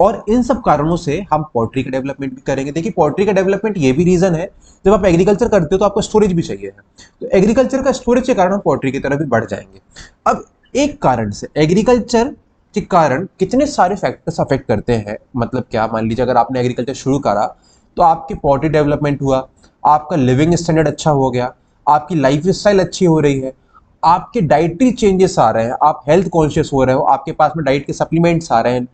और इन सब कारणों से हम पोल्ट्री का डेवलपमेंट भी करेंगे। देखिए, पोल्ट्री का डेवलपमेंट ये भी रीजन है, जब आप एग्रीकल्चर करते हो तो आपको स्टोरेज भी चाहिए है, तो एग्रीकल्चर का स्टोरेज के कारण हम पोल्ट्री की तरफ भी बढ़ जाएंगे। अब एक कारण से एग्रीकल्चर के कारण कितने सारे फैक्टर्स अफेक्ट करते हैं। मतलब क्या, मान लीजिए अगर आपने एग्रीकल्चर शुरू करा तो आपकी पोल्ट्री डेवलपमेंट हुआ, आपका लिविंग स्टैंडर्ड अच्छा हो गया, आपकी लाइफ स्टाइल अच्छी हो रही है, आपके डाइटरी चेंजेस आ रहे हैं, आप हेल्थ कॉन्शियस हो रहे हो, आपके पास में डाइट के सप्लीमेंट्स आ रहे हैं।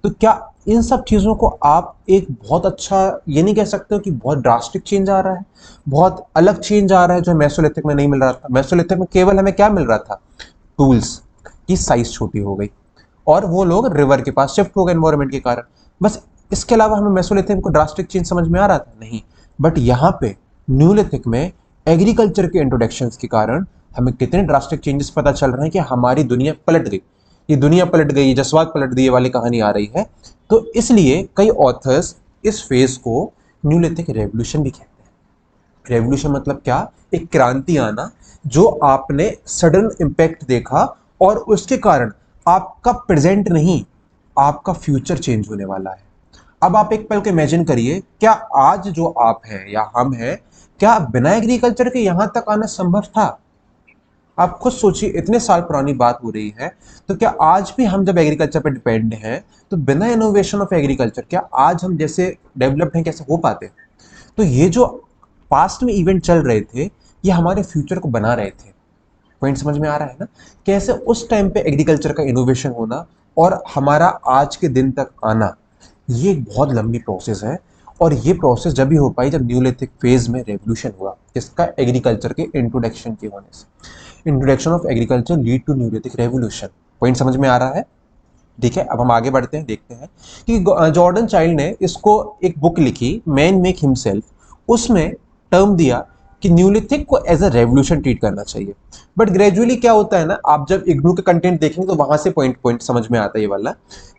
तो क्या इन सब चीज़ों को आप एक बहुत अच्छा, ये नहीं कह सकते हो कि बहुत ड्रास्टिक चेंज आ रहा है, बहुत अलग चेंज आ रहा है जो मेसोलिथिक में नहीं मिल रहा था। मेसोलिथिक में केवल हमें क्या मिल रहा था? टूल्स की साइज छोटी हो गई, और वो लोग रिवर के पास शिफ्ट हो गए एनवायरनमेंट के कारण। बस इसके अलावा हमें मेसोलिथिक को ड्रास्टिक चेंज समझ में आ रहा था? नहीं। बट यहाँ पे न्यूलिथिक में एग्रीकल्चर के इंट्रोडक्शन के कारण हमें कितने ड्रास्टिक चेंजेस पता चल रहे हैं कि हमारी दुनिया पलट गई, ये दुनिया पलट गई, जसवाद पलट गई वाली कहानी आ रही है। तो इसलिए कई ऑथर्स इस फेज को न्यूलिथिक रेवोल्यूशन भी कहते हैं। रेवोल्यूशन मतलब क्या? एक क्रांति आना, जो आपने सडन इंपैक्ट देखा और उसके कारण आपका प्रेजेंट नहीं, आपका फ्यूचर चेंज होने वाला है। अब आप एक पल को इमेजिन करिए, क्या आज जो आप हैं या हम हैं, क्या बिना एग्रीकल्चर के यहां तक आना संभव था? आप खुद सोचिए, इतने साल पुरानी बात हो रही है, तो क्या आज भी हम जब एग्रीकल्चर पर डिपेंड हैं, तो बिना इनोवेशन ऑफ एग्रीकल्चर क्या आज हम जैसे डेवलप्ड हैं कैसे हो पाते? तो ये जो पास्ट में इवेंट चल रहे थे, ये हमारे फ्यूचर को बना रहे थे। पॉइंट समझ में आ रहा है ना? कैसे उस टाइम पे एग्रीकल्चर का इनोवेशन होना और हमारा आज के दिन तक आना, ये एक बहुत लंबी प्रोसेस है। और ये प्रोसेस जब भी हो पाई जब न्यूलिथिक फेज में रेवोल्यूशन हुआ, जिसका एग्रीकल्चर के इंट्रोडक्शन के होने से। Introduction of agriculture lead to neolithic revolution. Point समझ में आ रहा है? ठीक है, अब हम आगे बढ़ते हैं, देखते हैं कि जॉर्डन चाइल्ड ने इसको एक बुक लिखी, मैन मेक हिमसेल्फ, उसमें टर्म दिया कि न्यूलिथिक को एज अ रेवोल्यूशन ट्रीट करना चाहिए। बट ग्रेजुअली क्या होता है ना, आप जब इग्नू के कंटेंट देखेंगे तो वहां से पॉइंट समझ में आता है ये वाला,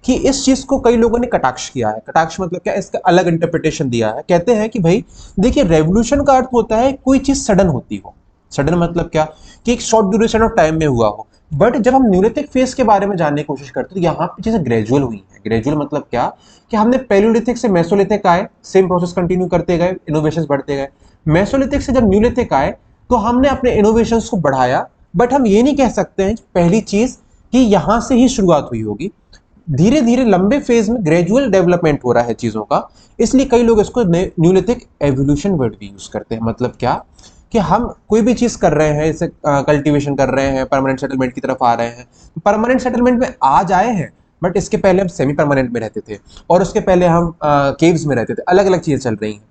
कि इस चीज को कई लोगों ने कटाक्ष किया है। कटाक्ष मतलब क्या? इसका अलग इंटरप्रिटेशन दिया है। कहते हैं कि भाई देखिए, रेवोल्यूशन का अर्थ होता है कोई चीज सडन होती हो। सडन मतलब क्या? कि एक शॉर्ट ड्यूरेशन ऑफ टाइम में हुआ हो। बट जब हम न्यूलिथिक फेज के बारे में जानने की कोशिश करते हैं, तो यहाँ पे चीजें ग्रेजुअल हुई है। ग्रेजुअल मतलब क्या? कि हमने पैलियोलिथिक से मेसोलिथिक आए, सेम प्रोसेस कंटिन्यू करते गए, इनोवेशंस बढ़ते गए। मेसोलिथिक से जब न्यूलिथिक आए, तो हमने अपने इनोवेशंस को बढ़ाया। बट हम ये नहीं कह सकते हैं कि पहली चीज कि यहां से ही शुरुआत हुई होगी। धीरे धीरे लंबे फेज में ग्रेजुअल डेवलपमेंट हो रहा है चीज़ों का, इसलिए कई लोग इसको न्यूलिथिक एवोल्यूशन वर्ड भी यूज़ करते हैं। मतलब क्या कि हम कोई भी चीज़ कर रहे हैं, जैसे कल्टीवेशन कर रहे हैं, परमानेंट सेटलमेंट की तरफ आ रहे हैं। परमानेंट सेटलमेंट में आज आए हैं, बट इसके पहले हम सेमी परमानेंट में रहते थे, और उसके पहले हम केव्स में रहते थे। अलग अलग चीज़ें चल रही हैं।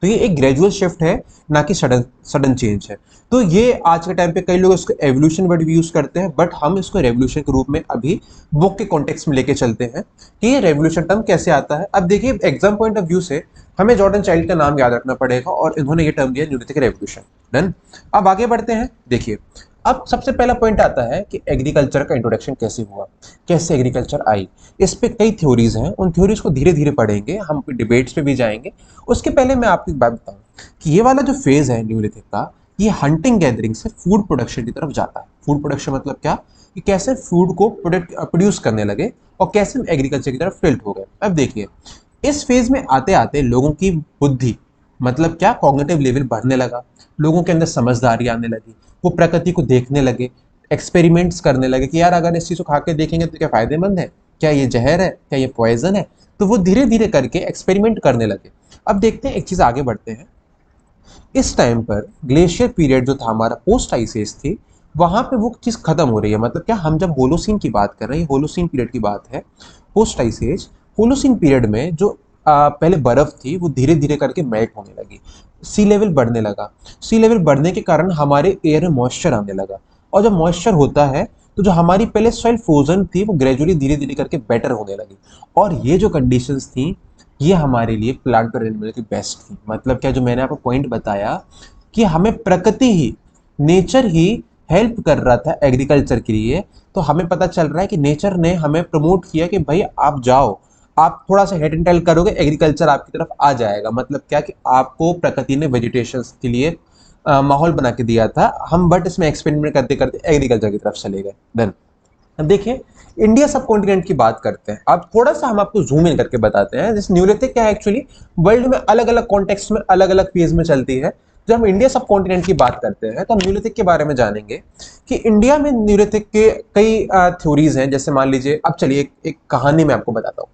तो ये एक ग्रेजुअल शिफ्ट है, ना कि सडन सडन चेंज है। तो ये आज के टाइम पे कई लोग इसको एवोल्यूशन वर्ड भी यूज करते हैं, बट हम इसको रेवोल्यूशन के रूप में अभी बुक के कॉन्टेक्स्ट में लेके चलते हैं कि ये रेवोल्यूशन टर्म कैसे आता है। अब देखिए, एग्जाम पॉइंट ऑफ व्यू से हमें जॉर्डन चाइल्ड का नाम याद रखना पड़ेगा, और इन्होंने ये टर्म दिया न्यूलिथिक रेवोल्यूशन। डन। अब आगे बढ़ते हैं। देखिए, अब सबसे पहला पॉइंट आता है कि एग्रीकल्चर का इंट्रोडक्शन कैसे हुआ, कैसे एग्रीकल्चर आई। इस पे कई थ्योरीज हैं, उन थ्योरीज को धीरे धीरे पढ़ेंगे, हम डिबेट्स पे भी जाएंगे। उसके पहले मैं आपको एक बात बताऊं कि ये वाला जो फेज है न्यूलिथिक का, ये हंटिंग गैदरिंग से फूड प्रोडक्शन की तरफ जाता है। फूड प्रोडक्शन मतलब क्या, कि कैसे फूड को प्रोड्यूस करने लगे और कैसे एग्रीकल्चर की तरफ टिल्ट हो गए। अब देखिए, इस फेज में आते आते लोगों की बुद्धि, मतलब क्या, कॉग्निटिव लेवल बढ़ने लगा, लोगों के अंदर समझदारी आने लगी, वो प्रकृति को देखने लगे, एक्सपेरिमेंट्स करने लगे कि यार अगर इस चीज़ को खा के देखेंगे तो क्या फायदेमंद है, क्या ये जहर है, क्या ये पॉइजन है। तो वो धीरे धीरे करके एक्सपेरिमेंट करने लगे। अब देखते हैं, एक चीज़ आगे बढ़ते हैं। इस टाइम पर ग्लेशियर पीरियड जो था हमारा, पोस्ट आइस एज थी, वहां पे वो चीज़ खत्म हो रही है। मतलब क्या, हम जब होलोसीन की बात कर रहे हैं, होलोसीन पीरियड की बात है, post ice age. Holocene period में जो पहले बर्फ थी वो धीरे धीरे करके मेल्ट होने लगी, सी लेवल बढ़ने लगा। सी लेवल बढ़ने के कारण हमारे एयर में मॉइस्चर आने लगा, और जब मॉइस्चर होता है तो जो हमारी पहले सॉइल फ्रोजन थी वो ग्रेजुअली धीरे धीरे करके बेटर होने लगी। और ये जो कंडीशंस थी, ये हमारे लिए प्लांट और एनिमल की बेस्ट थी। मतलब क्या, जो मैंने आपको पॉइंट बताया कि हमें प्रकृति ही, नेचर ही हेल्प कर रहा था एग्रीकल्चर के लिए, तो हमें पता चल रहा है कि नेचर ने हमें प्रमोट किया कि भाई आप जाओ, आप थोड़ा सा हेड एंड टेल करोगे, एग्रीकल्चर आपकी तरफ आ जाएगा। मतलब क्या कि आपको प्रकृति ने वेजिटेशन के लिए माहौल बना के दिया था, हम बट इसमें एक्सपेरिमेंट करते करते एग्रीकल्चर की तरफ चले गए। देन अब देखिए, इंडिया सब कॉन्टिनेंट की बात करते हैं। अब थोड़ा सा हम आपको जूम इन करके बताते हैं। जैसे न्यूलिथिक क्या है, एक्चुअली वर्ल्ड में अलग अलग कॉन्टेक्स्ट में अलग अलग फेज में चलती है। जब हम इंडिया सब कॉन्टिनेंट की बात करते हैं तो हम न्यूलिथिक के बारे में जानेंगे कि इंडिया में न्यूलिथिक के कई थ्योरीज हैं। जैसे मान लीजिए, अब चलिए एक कहानी मैं आपको बताता हूँ।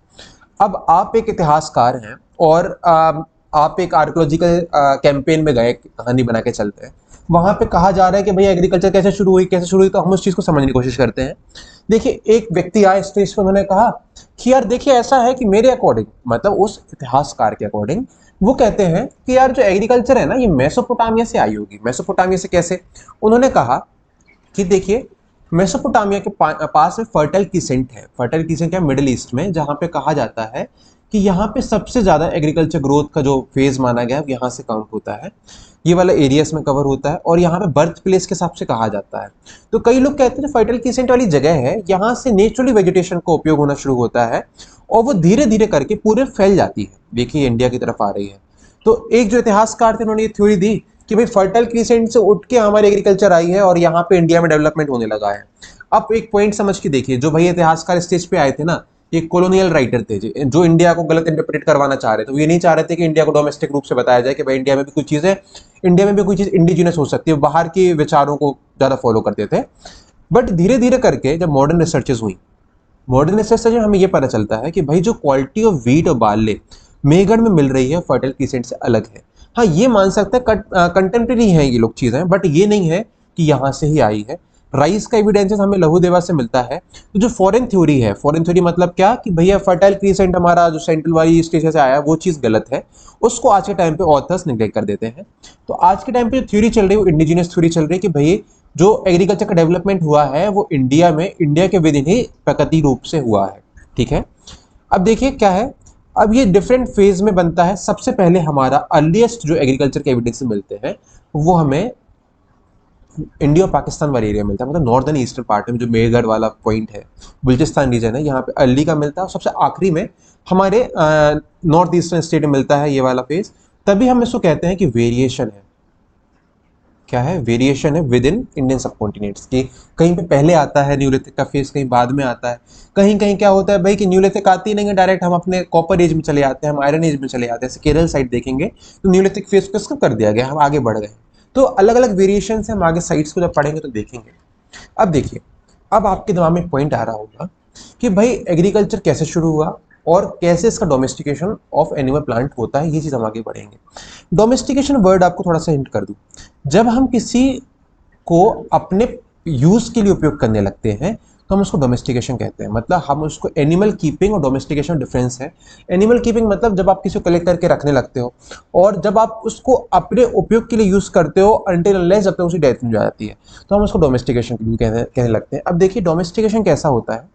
अब आप एक इतिहासकार हैं, और आप एक आर्कोलॉजिकल कैंपेन में गए, कहानी बना के चलते हैं। वहां पे कहा जा रहा है कि भैया एग्रीकल्चर कैसे शुरू हुई, कैसे शुरू हुई, तो हम उस चीज को समझने की कोशिश करते हैं। देखिए, एक व्यक्ति आए स्टेज पर, उन्होंने कहा कि यार देखिए, ऐसा है कि मेरे अकॉर्डिंग, मतलब उस इतिहासकार के अकॉर्डिंग, वो कहते हैं कि यार जो एग्रीकल्चर है ना, ये मेसोपोटामिया से आई होगी। मेसोपोटामिया से कैसे? उन्होंने कहा कि देखिए, मेसोपोटामिया के पास में फर्टाइल क्रीसेंट है। फर्टाइल क्रीसेंट है मिडिल ईस्ट में, जहाँ पे कहा जाता है कि यहाँ पे सबसे ज़्यादा एग्रीकल्चर ग्रोथ का जो फेज माना गया है यहाँ से काउंट होता है। ये वाला एरिया इसमें कवर होता है, और यहाँ पे बर्थ प्लेस के हिसाब से कहा जाता है। तो कई लोग कहते हैं फर्टाइल क्रीसेंट वाली जगह है, यहाँ से नेचुरली वेजिटेशन का उपयोग होना शुरू होता है, और वो धीरे धीरे करके पूरे फैल जाती है। देखिए, इंडिया की तरफ आ रही है। तो एक जो इतिहासकार थे, उन्होंने ये थ्योरी दी कि भाई फर्टाइल क्रीसेंट से उठ के हमारी एग्रीकल्चर आई है, और यहाँ पे इंडिया में डेवलपमेंट होने लगा है। अब एक पॉइंट समझ के देखिए, जो भाई इतिहासकार स्टेज पे आए थे ना, ये कॉलोनियल राइटर थे जो इंडिया को गलत इंटरप्रेट करवाना चाह रहे थे। वो ये नहीं चाह रहे थे कि इंडिया को डोमेस्टिक रूप से बताया जाए कि भाई इंडिया में भी कुछ चीज़ है, इंडिया में भी कोई चीज़ इंडिजिनस हो सकती है। बाहर के विचारों को ज़्यादा फॉलो करते थे। बट धीरे धीरे करके जब मॉडर्न रिसर्चेज हुई, मॉडर्न रिसर्च से हमें ये पता चलता है कि भाई जो क्वालिटी ऑफ वीट और बार्ले मेघड़ में मिल रही है, फर्टाइल क्रीसेंट से अलग है। हाँ, ये मान सकते हैं कंटेम्प्रेरी हैं ये लोग चीज़ें, बट ये नहीं है कि यहाँ से ही आई है। राइस का एविडेंसेस हमें लघु देवा से मिलता है। तो जो फॉरेन थ्योरी है, फॉरेन थ्योरी मतलब क्या, कि भैया फर्टाइल क्रीसेंट हमारा जो सेंट्रल वाली स्टेशन से आया, वो चीज़ गलत है, उसको आज के टाइम पे ऑथर्स निग्लेक्ट कर देते हैं। तो आज के टाइम पे जो थ्योरी चल रही है वो इंडिजिनस थ्योरी चल रही है कि भाई जो एग्रीकल्चर का डेवलपमेंट हुआ है वो इंडिया में, इंडिया के विद इन ही प्राकृतिक रूप से हुआ है। ठीक है। अब देखिए क्या है, अब ये डिफरेंट फेज में बनता है। सबसे पहले हमारा अर्लीस्ट जो एग्रीकल्चर के एविडेंस मिलते हैं वो हमें इंडिया और पाकिस्तान वाले एरिया मिलता है, मतलब नॉर्दर्न ईस्टर्न पार्ट में जो मेरगढ़ वाला पॉइंट है, बलूचिस्तान रीजन है, यहाँ पे अर्ली का मिलता है। और सबसे आखिरी में हमारे नॉर्थ ईस्टर्न स्टेट में मिलता है ये वाला फेज। तभी हम इसको कहते हैं कि वेरिएशन है। क्या है? वेरिएशन है विद इन इंडियन सब कॉन्टिनेंट्स की। कहीं पे पहले आता है न्यूलिथिक का फेज, कहीं बाद में आता है। कहीं कहीं क्या होता है भाई कि न्यूलिथिक आती नहीं है डायरेक्ट, हम अपने कॉपर एज में चले जाते हैं, हम आयरन एज में चले जाते हैं। जैसे केरल साइड देखेंगे तो न्यूलिथिक फेज को स्किप कर दिया गया, हम आगे बढ़ गए। तो अलग अलग वेरिएशन से हम आगे साइड्स को जब पढ़ेंगे तो देखेंगे। अब देखिए, अब आपके दिमाग में पॉइंट आ रहा होगा कि भाई एग्रीकल्चर कैसे शुरू हुआ और कैसे इसका डोमेस्टिकेशन ऑफ एनिमल प्लांट होता है, ये चीज़ हम आगे बढ़ेंगे। डोमेस्टिकेशन वर्ड आपको थोड़ा सा हिंट कर दूं, जब हम किसी को अपने यूज़ के लिए उपयोग करने लगते हैं तो हम उसको डोमेस्टिकेशन कहते हैं। मतलब हम उसको एनिमल कीपिंग और डोमेस्टिकेशन डिफरेंस है। एनिमल कीपिंग मतलब जब आप किसी को कलेक्ट करके रखने लगते हो, और जब आप उसको अपने उपयोग के लिए यूज़ करते हो अनटिल अनलेस जब तक उसकी डेथ नहीं हो जाती है, तो हम उसको डोमेस्टिकेशन के लिए कहने लगते हैं। अब देखिए डोमेस्टिकेशन कैसा होता है।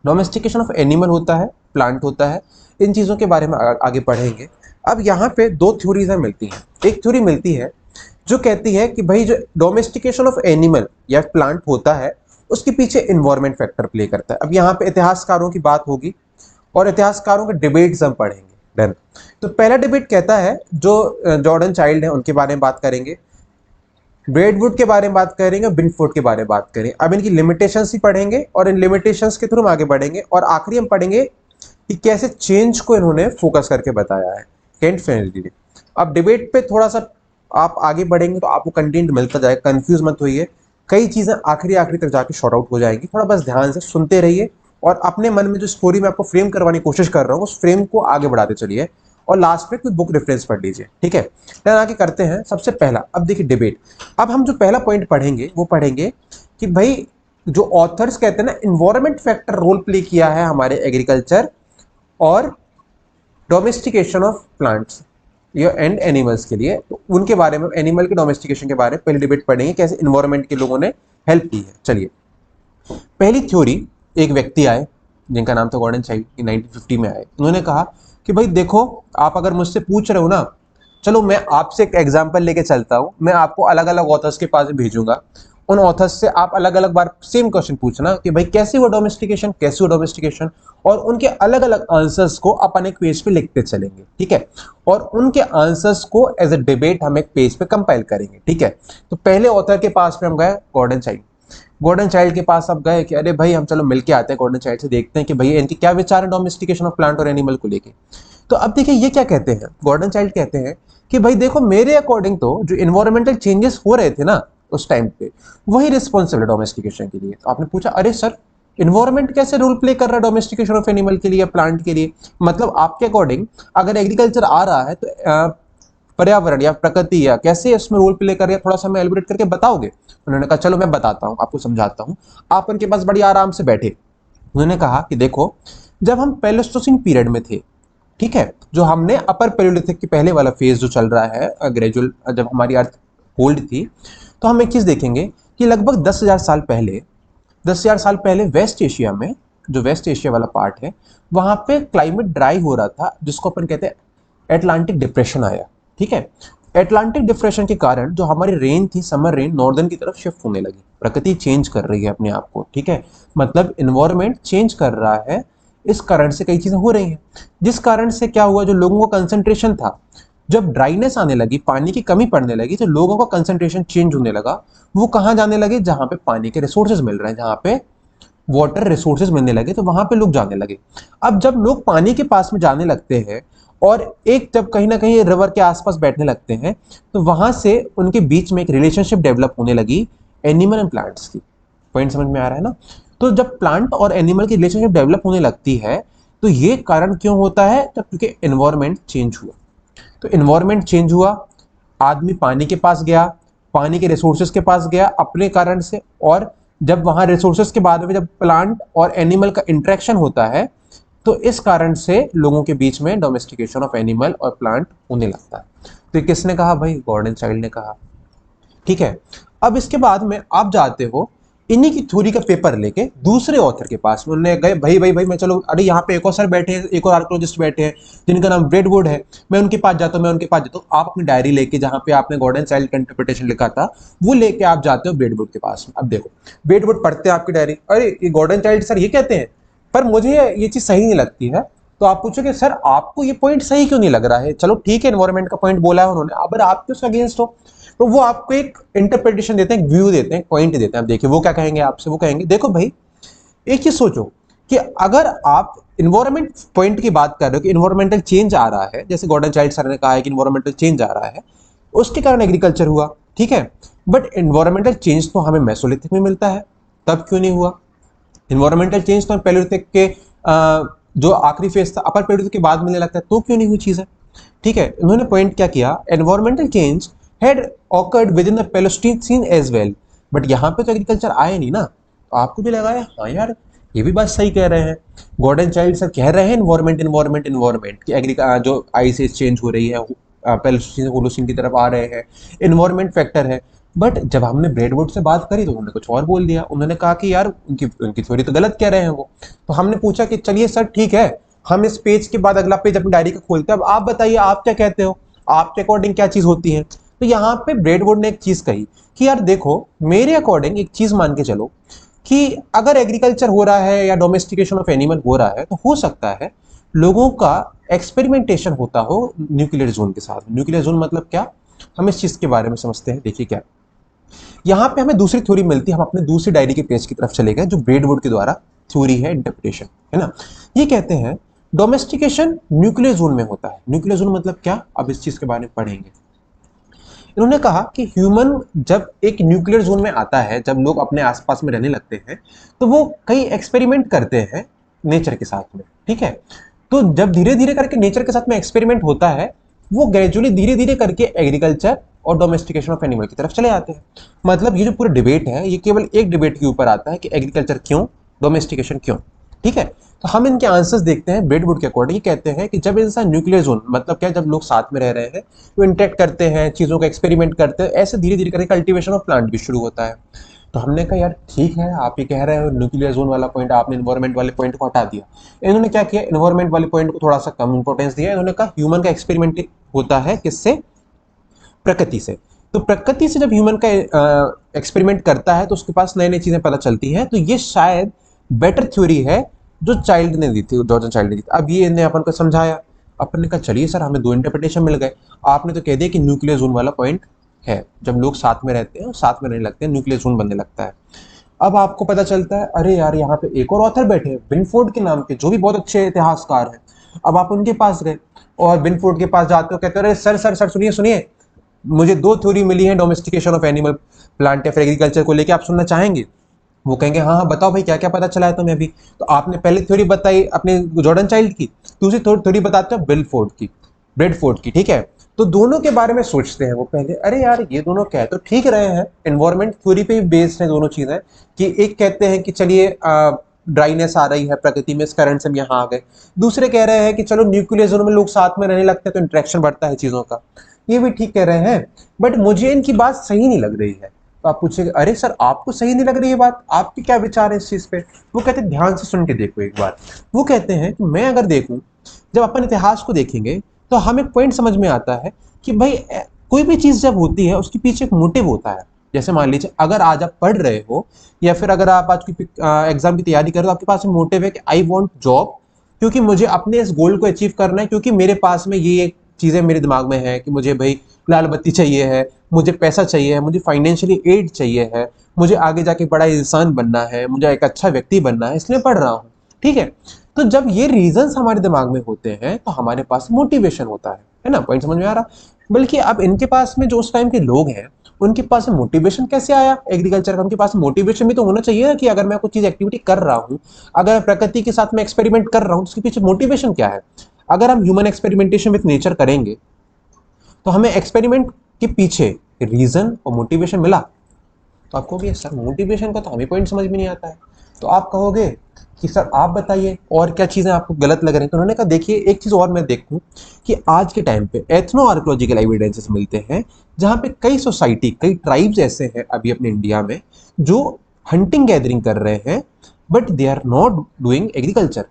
डोमेस्टिकेशन ऑफ एनिमल होता है, प्लांट होता है, इन चीज़ों के बारे में आगे पढ़ेंगे। अब यहाँ पे दो थ्योरीज हमें मिलती हैं। एक थ्योरी मिलती है जो कहती है कि भाई जो डोमेस्टिकेशन ऑफ एनिमल या प्लांट होता है उसके पीछे इन्वायरमेंट फैक्टर प्ले करता है। अब यहाँ पे इतिहासकारों की बात होगी और इतिहासकारों के डिबेट्स हम पढ़ेंगे। डन। तो पहला डिबेट कहता है, जो जॉर्डन चाइल्ड है उनके बारे में बात करेंगे, ब्रेडवुड के बारे में बात करेंगे, बिनफोर्ड के बारे में बात करेंगे। अब इनकी लिमिटेशंस ही पढ़ेंगे और इन लिमिटेशंस के थ्रू हम आगे बढ़ेंगे, और आखिरी हम पढ़ेंगे कि कैसे चेंज को इन्होंने फोकस करके बताया है केंट फेनरी ने। अब डिबेट पे थोड़ा सा आप आगे बढ़ेंगे तो आपको कंटेंट मिलता जाएगा, कंफ्यूज मत होइए, कई चीज़ें आखिरी आखिरी तक जाके शॉर्ट आउट हो जाएंगी। थोड़ा बस ध्यान से सुनते रहिए और अपने मन में जो स्टोरी मैं आपको फ्रेम करवाने की कोशिश कर रहा हूँ उस फ्रेम को आगे बढ़ाते चलिए, और लास्ट में कोई बुक रेफरेंस पढ़ लीजिए, ठीक है। डन। आगे करते हैं। सबसे पहला, अब देखिए डिबेट। अब हम जो पहला पॉइंट पढ़ेंगे वो पढ़ेंगे कि भाई जो ऑथर्स कहते हैं ना, इन्वायरमेंट फैक्टर रोल प्ले किया है हमारे एग्रीकल्चर और डोमेस्टिकेशन ऑफ प्लांट्स या एंड एनिमल्स के लिए। तो उनके बारे में, एनिमल के डोमेस्टिकेशन के बारे में पहले डिबेट पढ़ेंगे, कैसे इन्वायरमेंट के लोगों ने हेल्प की है। चलिए, पहली थ्योरी, एक व्यक्ति आए जिनका नाम था गॉर्डन चाइल्ड, 1950 में आए। उन्होंने कहा कि भाई देखो, आप अगर मुझसे पूछ रहे हो ना, चलो मैं आपसे एक एग्जाम्पल लेके चलता हूँ, मैं आपको अलग अलग ऑथर्स के पास भेजूंगा, उन ऑथर्स से आप अलग अलग बार सेम क्वेश्चन पूछना कि भाई कैसे हुआ डोमेस्टिकेशन, कैसे हुआ डोमेस्टिकेशन, और उनके अलग अलग आंसर्स को अपन एक पेज पे लिखते चलेंगे, ठीक है। और उनके आंसर्स को एज अ डिबेट हम एक पेज पे कंपाइल करेंगे, ठीक है। तो पहले ऑथर के पास में हम गए गॉर्डन चाइल्ड। गॉर्डन चाइल्ड के पास अब गए कि अरे भाई हम चलो मिलके आते हैं गॉर्डन चाइल्ड से, देखते हैं कि भाई इनके क्या विचार है डोमेस्टिकेशन ऑफ प्लांट और एनिमल को लेके। तो अब देखिए ये क्या कहते हैं, गॉर्डन चाइल्ड कहते हैं कि भाई देखो, मेरे अकॉर्डिंग तो जो इन्वायरमेंटल चेंजेस हो रहे थे ना उस टाइम पे, वही रिस्पॉन्सिबल है डोमेस्टिकेशन के लिए। तो आपने पूछा अरे सर, इन्वायरमेंट कैसे रोल प्ले कर रहा है डोमेस्टिकेशन ऑफ एनिमल के लिए, प्लांट के लिए? मतलब आपके अकॉर्डिंग अगर एग्रीकल्चर आ रहा है तो पर्यावरण या प्रकृति या कैसे इसमें रोल प्ले कर रही है, थोड़ा सा हमें एलिब्रेट करके बताओगे? उन्होंने कहा चलो मैं बताता हूँ, आपको समझाता हूँ। आप उनके पास बड़ी आराम से बैठे। उन्होंने कहा कि देखो, जब हम प्लेइस्टोसिन पीरियड में थे, ठीक है, जो हमने अपर पैलियोलिथिक की पहले वाला फेज जो चल रहा है, ग्रेजुअल, जब हमारी अर्थ कोल्ड थी, तो हम एक चीज़ देखेंगे कि लगभग 10,000 साल पहले, 10,000 साल पहले वेस्ट एशिया में, जो वेस्ट एशिया वाला पार्ट है, वहाँ पे क्लाइमेट ड्राई हो रहा था, जिसको अपन कहते हैं एटलांटिक डिप्रेशन आया, ठीक है। एटलांटिक डिप्रेशन के कारण जो हमारी रेन थी, समर रेन, नॉर्दर्न की तरफ शिफ्ट होने लगी। प्रकृति चेंज कर रही है अपने आप को, ठीक है, मतलब इन्वायरमेंट चेंज कर रहा है, इस कारण से कई चीज़ें हो रही हैं। जिस कारण से क्या हुआ, जो लोगों का कंसंट्रेशन था, जब ड्राइनेस आने लगी, पानी की कमी पड़ने लगी, तो लोगों का कंसंट्रेशन चेंज होने लगा। वो कहाँ जाने लगे? जहाँ पे पानी के रिसोर्सेज मिल रहे हैं, जहाँ पे वाटर रिसोर्सेज मिलने लगे, तो वहां पे लोग जाने लगे। अब जब लोग पानी के पास में जाने लगते हैं और एक जब कहीं ना कहीं रिवर के आसपास बैठने लगते हैं, तो वहां से उनके बीच में एक रिलेशनशिप डेवलप होने लगी एनिमल एंड प्लांट्स की। पॉइंट समझ में आ रहा है ना? तो जब प्लांट और एनिमल की रिलेशनशिप डेवलप होने लगती है, तो ये कारण क्यों होता है? जब क्योंकि एनवायरमेंट चेंज हुआ। तो एनवायरमेंट चेंज हुआ, आदमी पानी के पास गया, पानी के रिसोर्सेज के पास गया अपने कारण से, और जब वहां रिसोर्सेज के बाद में जब प्लांट और एनिमल का इंटरेक्शन होता है, तो इस कारण से लोगों के बीच में डोमेस्टिकेशन ऑफ एनिमल और प्लांट होने लगता है। तो ये किसने कहा भाई? गॉर्डन चाइल्ड ने कहा, ठीक है। अब इसके बाद में आप जाते हो इन्हीं की थ्योरी का पेपर लेके दूसरे ऑथर के पास में। उन्होंने गए, भाई भाई भाई मैं चलो, अरे यहाँ पे एक और सर बैठे हैं, एक और आर्कोलॉजिस्ट बैठे हैं जिनका नाम ब्रेडवुड है, मैं उनके पास जाता हूँ, मैं उनके पास जाता हूँ। आप अपनी डायरी लेके, जहाँ पे आपने गॉर्डन चाइल्ड का इंटरप्रिटेशन लिखा था, वो लेके आप जाते हो ब्रेडवुड के पास में। अब देखो, ब्रेडवुड पढ़ते हैं आपकी डायरी, अरे ये गॉर्डन चाइल्ड सर ये कहते हैं, पर मुझे ये चीज़ सही नहीं लगती है। तो आप पूछोगे सर आपको ये पॉइंट सही क्यों नहीं लग रहा है? चलो ठीक है, एनवायरमेंट का पॉइंट बोला है उन्होंने, अब आप क्यों उसके अगेंस्ट हो? तो वो आपको एक इंटरप्रिटेशन देते हैं, व्यू देते हैं, पॉइंट देते हैं। अब देखिए वो क्या कहेंगे आपसे, वो कहेंगे देखो भाई, एक चीज सोचो कि अगर आप इन्वायरमेंट पॉइंट की बात कर रहे हो कि इन्वायरमेंटल चेंज आ रहा है, जैसे गॉर्डन चाइल्ड सर ने कहा है कि इन्वायरमेंटल चेंज आ रहा है, उसके कारण एग्रीकल्चर हुआ, ठीक है, बट इन्वायरमेंटल चेंज तो हमें मेसोलिथिक में मिलता है, तब क्यों नहीं हुआ? इन्वायरमेंटल चेंज तो पैलियोलिथिक के जो आखिरी फेज था अपर पैलियोलिथिक के बाद मिलने लगता है, तो क्यों नहीं हुई चीज़ है? ठीक है, इन्होंने पॉइंट क्या किया, environmental change had occurred within the Palestine as well, but यहाँ पे तो एग्रीकल्चर आए नहीं ना, तो आपको भी लगाया हाँ यार ये भी बात सही कह रहे हैं। गॉर्डन चाइल्ड सर कह रहे हैं इन्वायरमेंट कि जो आइस एज चेंज हो रही है, पैलेस्टीन से होलोसीन की तरफ आ रहे हैं, इन्वायरमेंट फैक्टर है। बट जब हमने ब्रेडवुड से बात करी तो उन्होंने कुछ और बोल दिया, उन्होंने कहा कि यार उनकी थ्योरी तो गलत कह रहे हैं वो। तो हमने पूछा कि चलिए सर ठीक है, हम इस पेज के बाद अगला पेज अपनी डायरी का खोलते हैं, अब आप बताइए आप क्या कहते हो, आपके अकॉर्डिंग क्या चीज होती है। तो यहाँ पे ब्रेडवुड ने एक चीज कही कि यार देखो मेरे अकॉर्डिंग एक चीज मान के चलो कि अगर एग्रीकल्चर हो रहा है या डोमेस्टिकेशन ऑफ एनिमल हो रहा है तो हो सकता है लोगों का एक्सपेरिमेंटेशन होता हो न्यूक्लियर जोन के साथ। न्यूक्लियर जोन मतलब क्या, हम इस चीज के बारे में समझते हैं। देखिए क्या यहाँ पे हमें दूसरी थ्योरी मिलती है, हम अपने दूसरी डायरी के पेज की तरफ चले गए जो ब्रेडवुड के द्वारा थ्योरी है, इंटरप्रिटेशन है ना। ये कहते हैं डोमेस्टिकेशन न्यूक्लियर जोन में होता है। न्यूक्लियर जोन मतलब क्या, अब इस चीज के बारे में पढ़ेंगे। इन्होंने कहा कि ह्यूमन जब एक न्यूक्लियर जोन में आता है, जब लोग अपने आसपास में रहने लगते हैं तो वो कई एक्सपेरिमेंट करते हैं नेचर के साथ में, ठीक है। तो जब धीरे धीरे करके नेचर के साथ में एक्सपेरिमेंट होता है, वो ग्रेजुअली धीरे धीरे करके एग्रीकल्चर और डोमेस्टिकेशन ऑफ एनिमल की तरफ चले आते हैं। मतलब ये जो पूरा डिबेट है ये केवल एक डिबेट के ऊपर आता है कि एग्रीकल्चर क्यों, डोमेस्टिकेशन क्यों, ठीक है। तो हम इनके आंसर्स देखते हैं। ब्रेडवुड के अकॉर्डिंग कहते हैं कि जब इंसान न्यूक्लियर जोन मतलब क्या, जब लोग साथ में रह रहे हैं वो इंटरेक्ट करते हैं, चीज़ों का एक्सपेरिमेंट करते हैं, ऐसे धीरे धीरे करके कल्टीवेशन ऑफ प्लांट भी शुरू होता है। तो हमने कहा यार ठीक है, आप ये कह रहे हो न्यूक्लियर जोन वाला पॉइंट, आपने इन्वायरमेंट वाले पॉइंट को हटा दिया। इन्होंने क्या किया, इन्वायरमेंट वाले पॉइंट को थोड़ा सा कम इंपॉर्टेंस दिया। इन्होंने कहा ह्यूमन का एक्सपेरिमेंट होता है किससे, प्रकृति से। तो प्रकृति से जब ह्यूमन का एक्सपेरिमेंट करता है तो उसके पास नई नई चीजें पता चलती हैं। तो ये शायद बेटर थ्योरी है जो चाइल्ड ने दी थी, जॉर्जन चाइल्ड ने दी थी। अब ये इन्हें अपन को समझाया, अपन ने कहा चलिए सर हमें दो इंटरप्रिटेशन मिल गए। आपने तो कह दिया कि न्यूक्लियर जोन वाला पॉइंट है, जब लोग साथ में रहते हैं साथ में रहने लगते हैं न्यूक्लियर जोन बनने लगता है। अब आपको पता चलता है अरे यार यहाँ पे एक और ऑथर बैठे हैं विनफोर्ड के नाम के, जो भी बहुत अच्छे इतिहासकार हैं। अब आप उनके पास गए और विनफोर्ड के पास जाते हो, कहते हो अरे सर सर सर सुनिए सुनिए, मुझे दो थ्योरी मिली है डोमेस्टिकेशन ऑफ एनिमल प्लांट या फिर एग्रीकल्चर को लेके, आप सुनना चाहेंगे? वो कहेंगे हाँ हाँ बताओ भाई क्या क्या पता चला है तुम्हें अभी। तो आपने पहले थ्योरी बताई अपने जॉर्डन चाइल्ड की, दूसरी थ्योरी बताते हो बिलफोर्ड की, ब्रेडफोर्ड की, ठीक है। तो दोनों के बारे में सोचते हैं वो पहले, अरे यार ये दोनों कह तो ठीक रहे हैं, एनवायरमेंट थ्योरी पे बेस्ड है दोनों चीजें। कि एक कहते हैं कि चलिए ड्राइनेस आ रही है प्रकृति में, इस कारण से हम यहाँ आ गए। दूसरे कह रहे हैं कि चलो न्यूक्लियर जोन में लोग साथ में रहने लगते हैं तो इंटरेक्शन बढ़ता है चीजों का। ये भी ठीक कह रहे हैं, बट मुझे इनकी बात सही नहीं लग रही है। तो आप पूछेंगे अरे सर आपको सही नहीं लग रही है बात, आपके क्या विचार है इस चीज पे? वो कहते हैं ध्यान से सुन के देखो एक बार। वो कहते हैं कि मैं अगर देखूं, जब अपन इतिहास को देखेंगे तो हमें पॉइंट समझ में आता है कि भाई कोई भी चीज जब होती है उसके पीछे एक मोटिव होता है। जैसे मान लीजिए अगर आज आप पढ़ रहे हो या फिर अगर आप आज की एग्जाम की तैयारी कर रहे हो, आपके पास मोटिव है कि आई वांट जॉब, क्योंकि मुझे अपने इस गोल को अचीव करना है, क्योंकि मेरे पास में ये चीजें मेरे दिमाग में है कि मुझे भाई लाल बत्ती चाहिए है, मुझे पैसा चाहिए है, मुझे फाइनेंशियली एड चाहिए है, मुझे आगे जाके बड़ा इंसान बनना है, मुझे एक अच्छा व्यक्ति बनना है, इसलिए पढ़ रहा हूँ, ठीक है। तो जब ये रीजंस हमारे दिमाग में होते हैं तो हमारे पास मोटिवेशन होता है ना। पॉइंट समझ में आ रहा? बल्कि अब इनके पास में जो उस टाइम के लोग हैं उनके पास मोटिवेशन कैसे आया एग्रीकल्चर का? उनके पास मोटिवेशन भी तो होना चाहिए ना कि अगर मैं कुछ चीज एक्टिविटी कर रहा हूँ, अगर प्रकृति के साथ में एक्सपेरिमेंट कर रहा हूँ, उसके पीछे मोटिवेशन क्या है? अगर हम ह्यूमन एक्सपेरिमेंटेशन विद नेचर करेंगे तो हमें एक्सपेरिमेंट के पीछे रीजन और मोटिवेशन मिला। तो आप कहोगे सर मोटिवेशन का तो हमें पॉइंट समझ में नहीं आता है। तो आप कहोगे कि सर आप बताइए और क्या चीजें आपको गलत लग रही हैं। तो उन्होंने कहा देखिए एक चीज और मैं देखूं कि आज के टाइम पे एथनो आर्कोलॉजिकल एविडेंसेस मिलते हैं जहां पे कई सोसाइटी, कई ट्राइब्स ऐसे हैं अभी अपने इंडिया में जो हंटिंग गैदरिंग कर रहे हैं but they are not doing agriculture.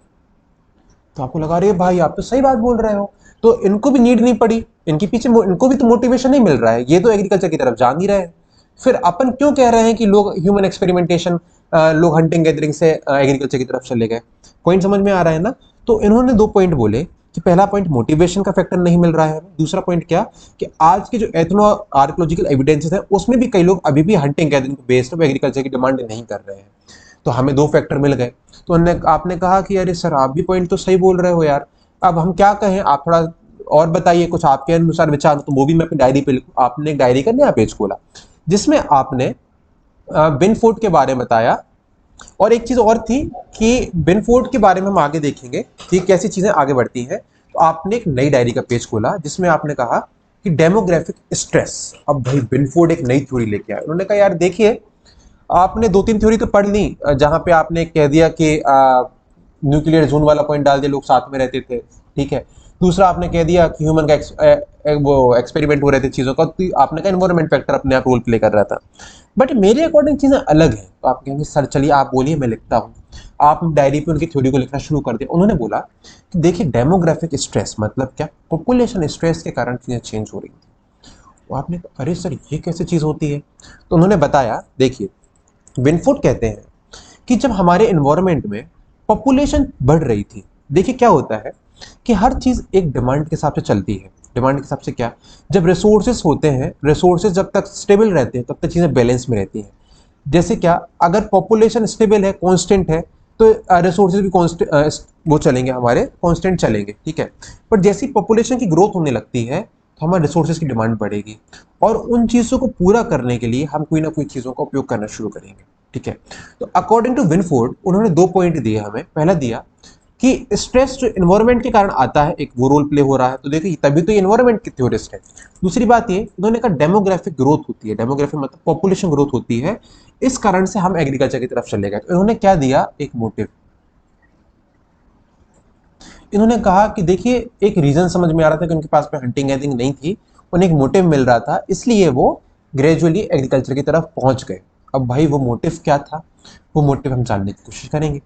तो आपको लगा रहे भाई आप तो सही बात बोल रहे हो, तो इनको भी नीड नहीं पड़ी, इनके पीछे इनको भी तो मोटिवेशन नहीं मिल रहा है, ये तो एग्रीकल्चर की तरफ जा नहीं रहे हैं। फिर अपन क्यों कह रहे हैं कि लोग ह्यूमन एक्सपेरिमेंटेशन, लोग हंटिंग गैदरिंग से एग्रीकल्चर की तरफ चले गए? पॉइंट समझ में आ रहा है ना? तो इन्होंने दो पॉइंट बोले कि पहला पॉइंट मोटिवेशन का फैक्टर नहीं मिल रहा है, दूसरा पॉइंट क्या कि आज के जो एथनो आर्कोलॉजिकल एविडेंसेस है उसमें भी कई लोग अभी भी हंटिंग गैदरिंग बेस्ड एग्रीकल्चर की डिमांड नहीं कर रहे हैं। तो हमें दो फैक्टर मिल गए। तो आपने कहा कि अरे सर आप भी पॉइंट तो सही बोल रहे हो यार, अब हम क्या कहें, आप थोड़ा और बताइए कुछ आपके अनुसार विचार। तो वो भी मैं अपनी डायरी पे लिखूं। आपने एक डायरी का नया पेज खोला जिसमें आपने विनफोर्ड के बारे में बताया और एक चीज़ और थी कि बिनफोर्ड के बारे में हम आगे देखेंगे कि कैसी चीज़ें आगे बढ़ती हैं। तो आपने एक नई डायरी का पेज खोला जिसमें आपने कहा कि डेमोग्राफिक स्ट्रेस। अब भाई बिनफोर्ड एक नई थ्योरी लेके आए। उन्होंने कहा यार देखिए, आपने 2-3 थ्योरी तो पढ़ ली, जहाँ पे आपने कह दिया कि न्यूक्लियर जोन वाला पॉइंट डाल दिया, लोग साथ में रहते थे, ठीक है। दूसरा आपने कह दिया कि ह्यूमन का वो एक्सपेरिमेंट हो रहे थे चीज़ों का, तो आपने कहा एनवायरमेंट फैक्टर अपने आप रोल प्ले कर रहा था। बट मेरे अकॉर्डिंग चीज़ें अलग हैं। तो आप कहेंगे सर चलिए आप बोलिए, मैं लिखता हूँ। आप डायरी पे उनकी थ्योरी को लिखना शुरू कर दिया। उन्होंने बोला कि देखिए डेमोग्राफिक स्ट्रेस मतलब क्या, पॉपुलेशन स्ट्रेस के कारण चीज़ें चेंज हो रही थी। तो आपने कहा अरे सर ये कैसे चीज़ होती है। तो उन्होंने बताया देखिए, विनफोर्ड कहते हैं कि जब हमारे एनवायरनमेंट में पॉपुलेशन बढ़ रही थी, देखिए क्या होता है कि हर चीज़ एक डिमांड के हिसाब से चलती है। डिमांड के हिसाब से क्या, जब रिसोर्सेज होते हैं, रिसोर्सेज जब तक स्टेबल रहते हैं तब तक चीज़ें बैलेंस में रहती हैं। जैसे क्या, अगर पॉपुलेशन स्टेबल है, कांस्टेंट है, तो रिसोर्सेज भी कांस्टेंट वो चलेंगे, हमारे कांस्टेंट चलेंगे, ठीक है। पर जैसी पॉपुलेशन की ग्रोथ होने लगती है तो हमारे रिसोर्सेज की डिमांड बढ़ेगी, और उन चीज़ों को पूरा करने के लिए हम कोई ना कोई चीज़ों का उपयोग करना शुरू करेंगे, ठीक है। तो अकॉर्डिंग टू विनफोर्ड उन्होंने 2 पॉइंट दिए हमें। पहला दिया कि स्ट्रेस जो एनवायरनमेंट के कारण आता है, एक वो रोल प्ले हो रहा है, तो देखिए तभी तो एनवायरनमेंट के थ्योरिस्ट है। दूसरी बात ये इन्होंने कहा डेमोग्राफिक ग्रोथ होती है, डेमोग्राफिक मतलब पॉपुलेशन ग्रोथ होती है, इस कारण से हम एग्रीकल्चर की तरफ चले गए। तो इन्होंने क्या दिया, एक मोटिव। इन्होंने कहा कि देखिए एक रीजन समझ में आ रहा था कि उनके पास में हंटिंग गैदरिंग नहीं थी, उन्हें एक मोटिव मिल रहा था, इसलिए वो ग्रेजुअली एग्रीकल्चर की तरफ पहुंच गए। अब भाई वो मोटिव क्या था, वो मोटिव हम जानने की कोशिश करेंगे।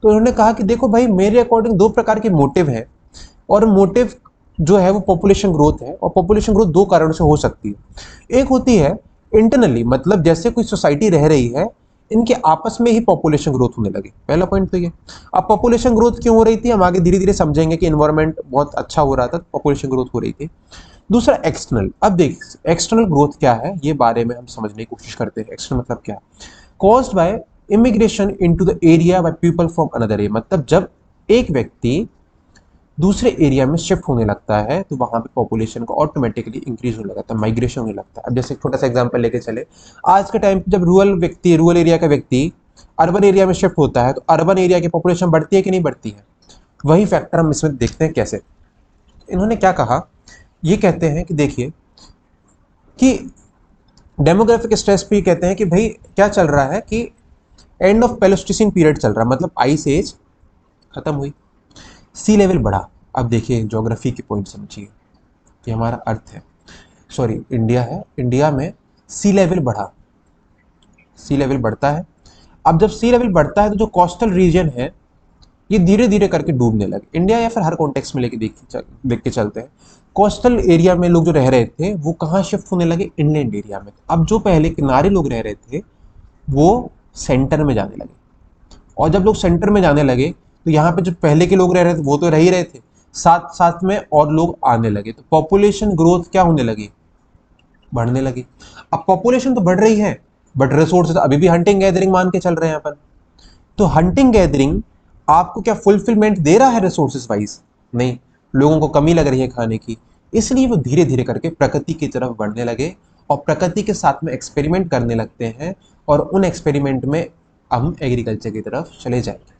तो उन्होंने कहा कि देखो भाई मेरे अकॉर्डिंग 2 प्रकार के मोटिव हैं, और मोटिव जो है वो पॉपुलेशन ग्रोथ है, और पॉपुलेशन ग्रोथ 2 कारणों से हो सकती है। एक होती है इंटरनली, मतलब जैसे कोई सोसाइटी रह रही है, इनके आपस में ही पॉपुलेशन ग्रोथ होने लगे, पहला पॉइंट तो ये। अब पॉपुलेशन ग्रोथ क्यों हो रही थी, हम आगे धीरे धीरे समझेंगे कि एनवायरनमेंट बहुत अच्छा हो रहा था, पॉपुलेशन ग्रोथ हो रही थी। दूसरा एक्सटर्नल। अब देख एक्सटर्नल ग्रोथ क्या है, ये बारे में हम समझने की कोशिश करते हैं। एक्सटर्नल मतलब क्या, caused by immigration into the area by people from another area. मतलब जब एक व्यक्ति दूसरे एरिया में शिफ्ट होने लगता है तो वहां पे पॉपुलेशन को ऑटोमेटिकली इंक्रीज होने लगता है, माइग्रेशन होने लगता है। अब जैसे एक छोटा सा एग्जांपल लेके चले, आज के टाइम पे जब रूरल एरिया का व्यक्ति अर्बन एरिया में शिफ्ट होता है तो अर्बन एरिया की पॉपुलेशन बढ़ती है कि नहीं बढ़ती है। वही फैक्टर हम इसमें देखते हैं कैसे। इन्होंने क्या कहा, ये कहते हैं कि देखिए कि डेमोग्राफिक स्ट्रेस पे कहते हैं कि भाई क्या चल रहा है कि एंड ऑफ प्लेस्टोसीन पीरियड चल रहा है, मतलब आइस एज खत्म हुई, सी लेवल बढ़ा। अब देखिए ज्योग्राफी के पॉइंट समझिए कि हमारा अर्थ है, सॉरी इंडिया है, इंडिया में सी लेवल बढ़ा, सी लेवल बढ़ता है। अब जब सी लेवल बढ़ता है तो जो कोस्टल रीजन है ये धीरे धीरे करके डूबने लगे। इंडिया या फिर हर कॉन्टेक्स्ट में लेके देख के चलते हैं, कोस्टल एरिया में लोग जो रह रहे थे वो कहाँ शिफ्ट होने लगे, इनलैंड एरिया में। अब जो पहले किनारे लोग रह रहे थे वो सेंटर में जाने लगे, और जब लोग सेंटर में जाने लगे तो यहाँ पे जो पहले के लोग रह रहे थे वो तो रह ही रहे थे, साथ साथ में और लोग आने लगे, तो पॉपुलेशन ग्रोथ क्या होने लगी, बढ़ने लगी। अब पॉपुलेशन तो बढ़ रही है बट रिसोर्सेज अभी भी हंटिंग गैदरिंग मान के चल रहे हैं अपन। तो हंटिंग गैदरिंग आपको क्या फुलफिलमेंट दे रहा है रिसोर्सेज वाइज, नहीं, लोगों को कमी लग रही है खाने की, इसलिए वो धीरे धीरे करके प्रकृति की तरफ बढ़ने लगे और प्रकृति के साथ में एक्सपेरिमेंट करने लगते हैं, और उन एक्सपेरिमेंट में हम एग्रीकल्चर की तरफ चले जाएंगे,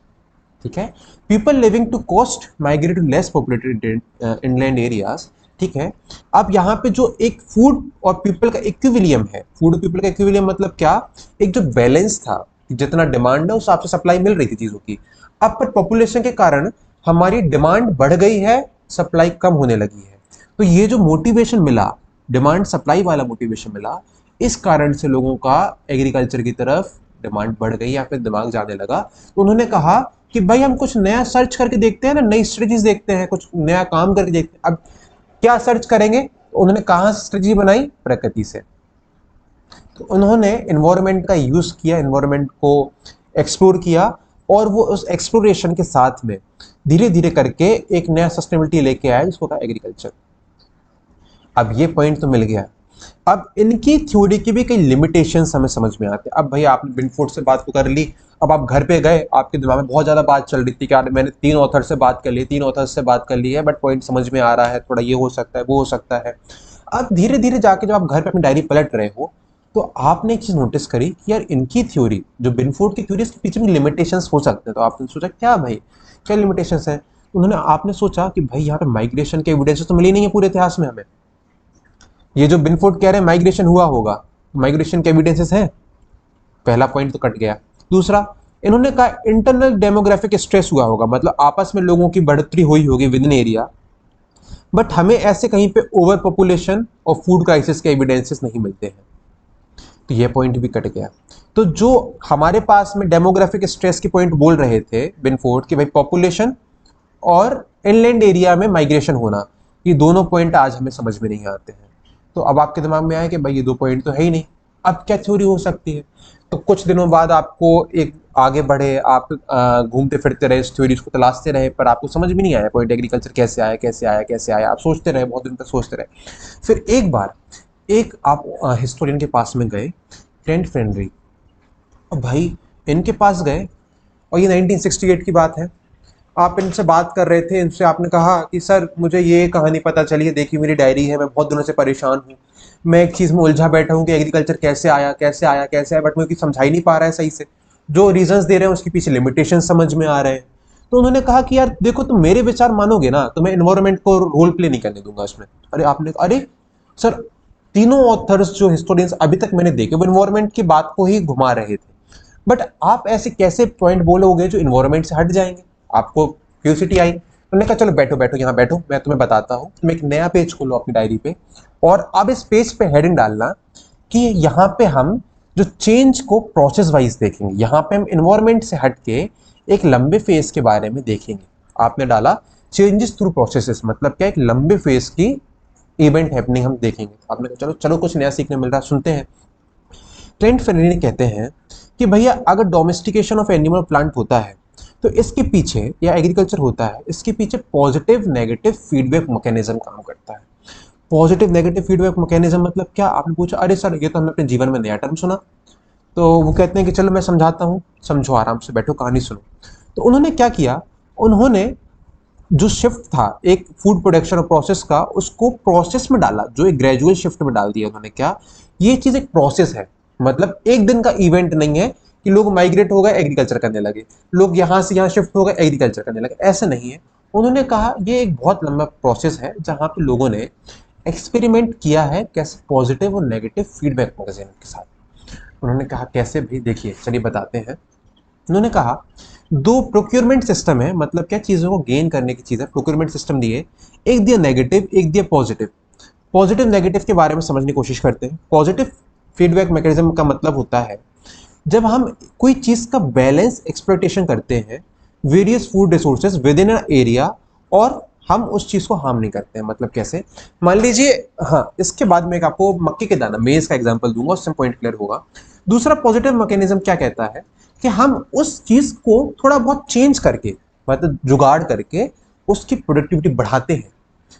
ठीक है। People living to coast migrate to less populated inland areas, ठीक है। अब यहाँ पे जो एक फूड और पीपल का इक्विलियम है, फूड और पीपल का इक्विलियम मतलब क्या, एक जो बैलेंस था, जितना डिमांड है उस हिसाब से सप्लाई मिल रही थी चीजों की। अब पर पॉपुलेशन के कारण हमारी डिमांड बढ़ गई है, सप्लाई कम होने लगी है। तो ये जो मोटिवेशन मिला, डिमांड सप्लाई वाला मोटिवेशन मिला, इस कारण से लोगों का एग्रीकल्चर की तरफ डिमांड बढ़ गई या फिर दिमाग जाने लगा। तो उन्होंने कहा कि भाई हम कुछ नया सर्च करके देखते हैं ना, नई स्ट्रेटजीज देखते हैं, कुछ नया काम करके देखते हैं। अब क्या सर्च करेंगे, तो उन्होंने कहाँ से स्ट्रेटजी बनाई, प्रकृति से। तो उन्होंने एनवायरनमेंट का यूज किया, एनवायरनमेंट को एक्सप्लोर किया, और वो उस एक्सप्लोरेशन के साथ में धीरे धीरे करके एक नया सस्टेनेबिलिटी लेके आया जिसको कहा एग्रीकल्चर। अब ये पॉइंट तो मिल गया। अब इनकी थ्योरी की भी कई लिमिटेशंस हमें समझ में आते हैं। अब भैया आपने विनफोर्ड से बात तो कर ली, अब आप घर पे गए, आपके दिमाग में बहुत ज़्यादा बात चल रही थी कि मैंने 3 ऑथर से बात कर ली, 3 ऑथर से बात कर ली है, बट पॉइंट समझ में आ रहा है, थोड़ा ये हो सकता है, वो हो सकता है। अब धीरे धीरे जाके जब आप घर पे अपनी डायरी पलट रहे हो तो आपने एक चीज़ नोटिस करी कि यार इनकी थ्योरी, जो बिनफोर्ड की थ्योरी, इसके पीछे भी लिमिटेशंस हो सकते हैं। तो आपने सोचा क्या भाई, क्या लिमिटेशंस हैं? उन्होंने आपने सोचा कि भाई यहाँ पे माइग्रेशन के एविडेंसेस तो मिले नहीं है पूरे इतिहास में हमें। ये जो बिनफोर्ड कह रहे हैं माइग्रेशन हुआ होगा, माइग्रेशन के एविडेंसेस हैं, पहला पॉइंट तो कट गया। दूसरा, इन्होंने कहा इंटरनल डेमोग्राफिक स्ट्रेस हुआ होगा, मतलब आपस में लोगों की बढ़ोतरी हुई होगी विद इन एरिया, बट हमें ऐसे कहीं पे ओवर पॉपुलेशन और फूड क्राइसिस के एविडेंसेस नहीं मिलते हैं। तो ये पॉइंट भी कट गया। तो जो हमारे पास में डेमोग्राफिक स्ट्रेस की पॉइंट बोल रहे थे बिनफोर्ड कि भाई पॉपुलेशन और इनलैंड एरिया में माइग्रेशन होना, ये दोनों पॉइंट आज हमें समझ में नहीं आते हैं। तो अब आपके दिमाग में आया कि भाई ये दो पॉइंट तो है ही नहीं, अब क्या थ्योरी हो सकती है? तो कुछ दिनों बाद आपको एक आगे बढ़े, आप घूमते फिरते रहे, इस थ्योरीज को तलाशते रहे, पर आपको समझ में नहीं आया पॉइंट एग्रीकल्चर कैसे आया कैसे आया कैसे आया। आप सोचते रहे, बहुत दिन तक सोचते रहे। फिर एक बार एक आप हिस्टोरियन के पास में गए, ट्रेंट फेनरी। अब भाई इनके पास गए और ये 1968 की बात है। आप इनसे बात कर रहे थे, इनसे आपने कहा कि सर मुझे ये कहानी पता चली है, देखिए मेरी डायरी है, मैं बहुत दिनों से परेशान हूँ, मैं एक चीज़ में उलझा बैठा हूँ कि एग्रीकल्चर कैसे आया कैसे आया कैसे आया, बट मुझे समझा ही नहीं पा रहा है सही से। जो रीजंस दे रहे हैं उसके पीछे लिमिटेशन समझ में आ रहे हैं। तो उन्होंने कहा कि यार देखो, तुम मेरे विचार मानोगे ना तो मैं इन्वायरमेंट को रोल प्ले नहीं करने दूंगा इसमें। अरे आपने, अरे सर, तीनों ऑथर्स जो हिस्टोरियंस अभी तक मैंने देखे वो इन्वायरमेंट की बात को ही घुमा रहे थे, बट आप ऐसे कैसे पॉइंट बोलोगे जो इन्वायरमेंट से हट जाएंगे? आपको क्यूरियोसिटी आई, उन्होंने कहा चलो बैठो बैठो यहाँ बैठो, मैं तुम्हें बताता हूँ। तुम एक नया पेज खोलो अपनी डायरी पे, और अब इस पेज पे हेडिंग डालना कि यहाँ पे हम जो चेंज को प्रोसेस वाइज देखेंगे, यहाँ पे हम इन्वायरमेंट से हट के एक लंबे फेज के बारे में देखेंगे। आपने डाला चेंजेस थ्रू प्रोसेसेस, मतलब क्या, एक लंबे फेज की इवेंट हैपनिंग हम देखेंगे। आपने कहा चलो चलो कुछ नया सीखने मिल रहा है, सुनते हैं। ट्रेंट फेनरी कहते हैं कि भैया अगर डोमेस्टिकेशन ऑफ एनिमल प्लांट होता है तो इसके पीछे, या एग्रीकल्चर होता है, इसके पीछे पॉजिटिव नेगेटिव फीडबैक मैकेनिज्म काम करता है। पॉजिटिव नेगेटिव फीडबैक मैकेनिज्म मतलब क्या? आपने पूछा अरे सर ये तो हमने अपने जीवन में नया टर्म सुना। तो वो कहते हैं कि चलो मैं समझाता हूँ, समझो, आराम से बैठो, कहानी सुनो। तो उन्होंने क्या किया, उन्होंने जो शिफ्ट था एक फूड प्रोडक्शन और प्रोसेस का, उसको प्रोसेस में डाला, जो एक ग्रेजुअल शिफ्ट में डाल दिया उन्होंने। क्या ये चीज़ एक प्रोसेस है, मतलब एक दिन का इवेंट नहीं है कि लोग माइग्रेट हो गए एग्रीकल्चर करने लगे, लोग यहाँ से यहाँ शिफ्ट हो गए एग्रीकल्चर करने लगे, ऐसा नहीं है। उन्होंने कहा ये एक बहुत लंबा प्रोसेस है जहाँ पे लोगों ने एक्सपेरिमेंट किया है कैसे पॉजिटिव और नेगेटिव फीडबैक मैकेनिज्म के साथ। उन्होंने कहा कैसे भाई, देखिए चलिए बताते हैं। उन्होंने कहा दो प्रोक्योरमेंट सिस्टम है, मतलब क्या, चीज़ों को गेन करने की चीज़ है, प्रोक्योरमेंट सिस्टम दिए, एक दिया नेगेटिव एक दिया पॉजिटिव। पॉजिटिव नेगेटिव के बारे में समझने की कोशिश करते हैं। पॉजिटिव फीडबैक मैकेनिज्म का मतलब होता है जब हम कोई चीज़ का बैलेंस एक्सप्लॉइटेशन करते हैं, various food resources with in area, और हम उस चीज़ को हार्म नहीं करते हैं। मतलब कैसे, मान लीजिए, हाँ इसके बाद में एक आपको मक्के के दाना, मेज का एग्जांपल दूंगा, उससे पॉइंट क्लियर होगा। दूसरा पॉजिटिव मैकेनिज्म क्या कहता है कि हम उस चीज़ को थोड़ा बहुत चेंज करके, मतलब जुगाड़ करके उसकी प्रोडक्टिविटी बढ़ाते हैं,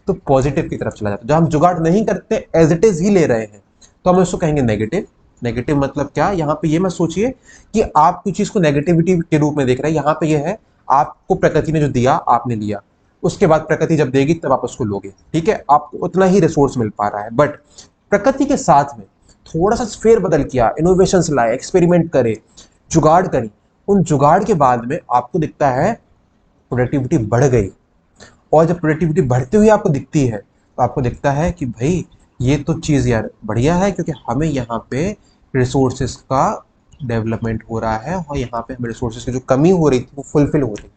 तो पॉजिटिव की तरफ चला जाता है। जब हम जुगाड़ नहीं करते, एज इट इज ही ले रहे हैं, तो हम उसको कहेंगे नेगेटिव। नेगेटिव मतलब क्या, यहाँ पे ये मत सोचिए कि आप कोई चीज़ को नेगेटिविटी के रूप में देख रहे हैं। यहाँ पे ये है, आपको प्रकृति ने जो दिया आपने लिया, उसके बाद प्रकृति जब देगी तब आप उसको लोगे, ठीक है, आपको उतना ही रिसोर्स मिल पा रहा है। बट प्रकृति के साथ में थोड़ा सा फेर बदल किया, इनोवेशन लाए, एक्सपेरिमेंट करे, जुगाड़ करी, उन जुगाड़ के बाद में आपको दिखता है प्रोडक्टिविटी बढ़ गई। और जब प्रोडक्टिविटी बढ़ती हुई आपको दिखती है तो आपको दिखता है कि भाई ये तो चीज़ यार बढ़िया है, क्योंकि हमें यहाँ पे रिसोर्सेज का डेवलपमेंट हो रहा है और यहाँ पे हमें रिसोर्सेज की जो कमी हो रही थी वो फुलफिल हो रही।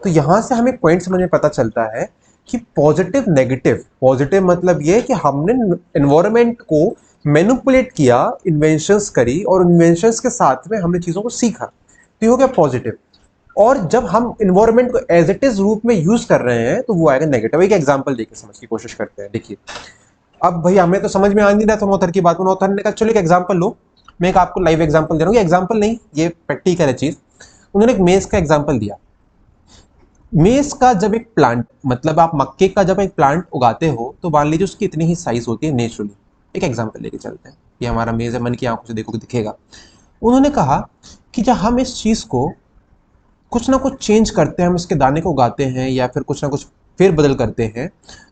तो यहाँ से हमें पॉइंट समझ में पता चलता है कि पॉजिटिव नेगेटिव, पॉजिटिव मतलब ये कि हमने एनवायरनमेंट को मैनिपुलेट किया, इन्वेंशंस करी, और इन्वेंशंस के साथ में हमने चीज़ों को सीखा, तो ये हो गया पॉजिटिव। और जब हम इन्वायरमेंट को एज इट इज रूप में यूज कर रहे हैं तो वो आएगा नेगेटिव। एक एग्जांपल देके समझ की कोशिश करते हैं। देखिए अब भाई हमें तो समझ में आ नहीं रहा था ऑथर की बात में, ऑथर ने कहा चलो एक एग्जांपल लो, मैं एक आपको लाइव एग्जांपल दे रहा हूँ। एग्जांपल नहीं, ये प्रैक्टिकल है चीज। उन्होंने एक मेज का एग्जांपल दिया। मेज का जब एक प्लांट, मतलब आप मक्के का जब एक प्लांट उगाते हो तो मान लीजिए उसकी इतनी ही साइज होती है नेचुरली। एक एग्जांपल लेके चलते हैं, ये हमारा मेज है, मन की आंखों से देखोगे दिखेगा। उन्होंने कहा कि जब हम इस चीज को कुछ ना कुछ चेंज करते हैं, हम इसके दाने को उगाते हैं या फिर कुछ ना कुछ फेर बदल करते हैं,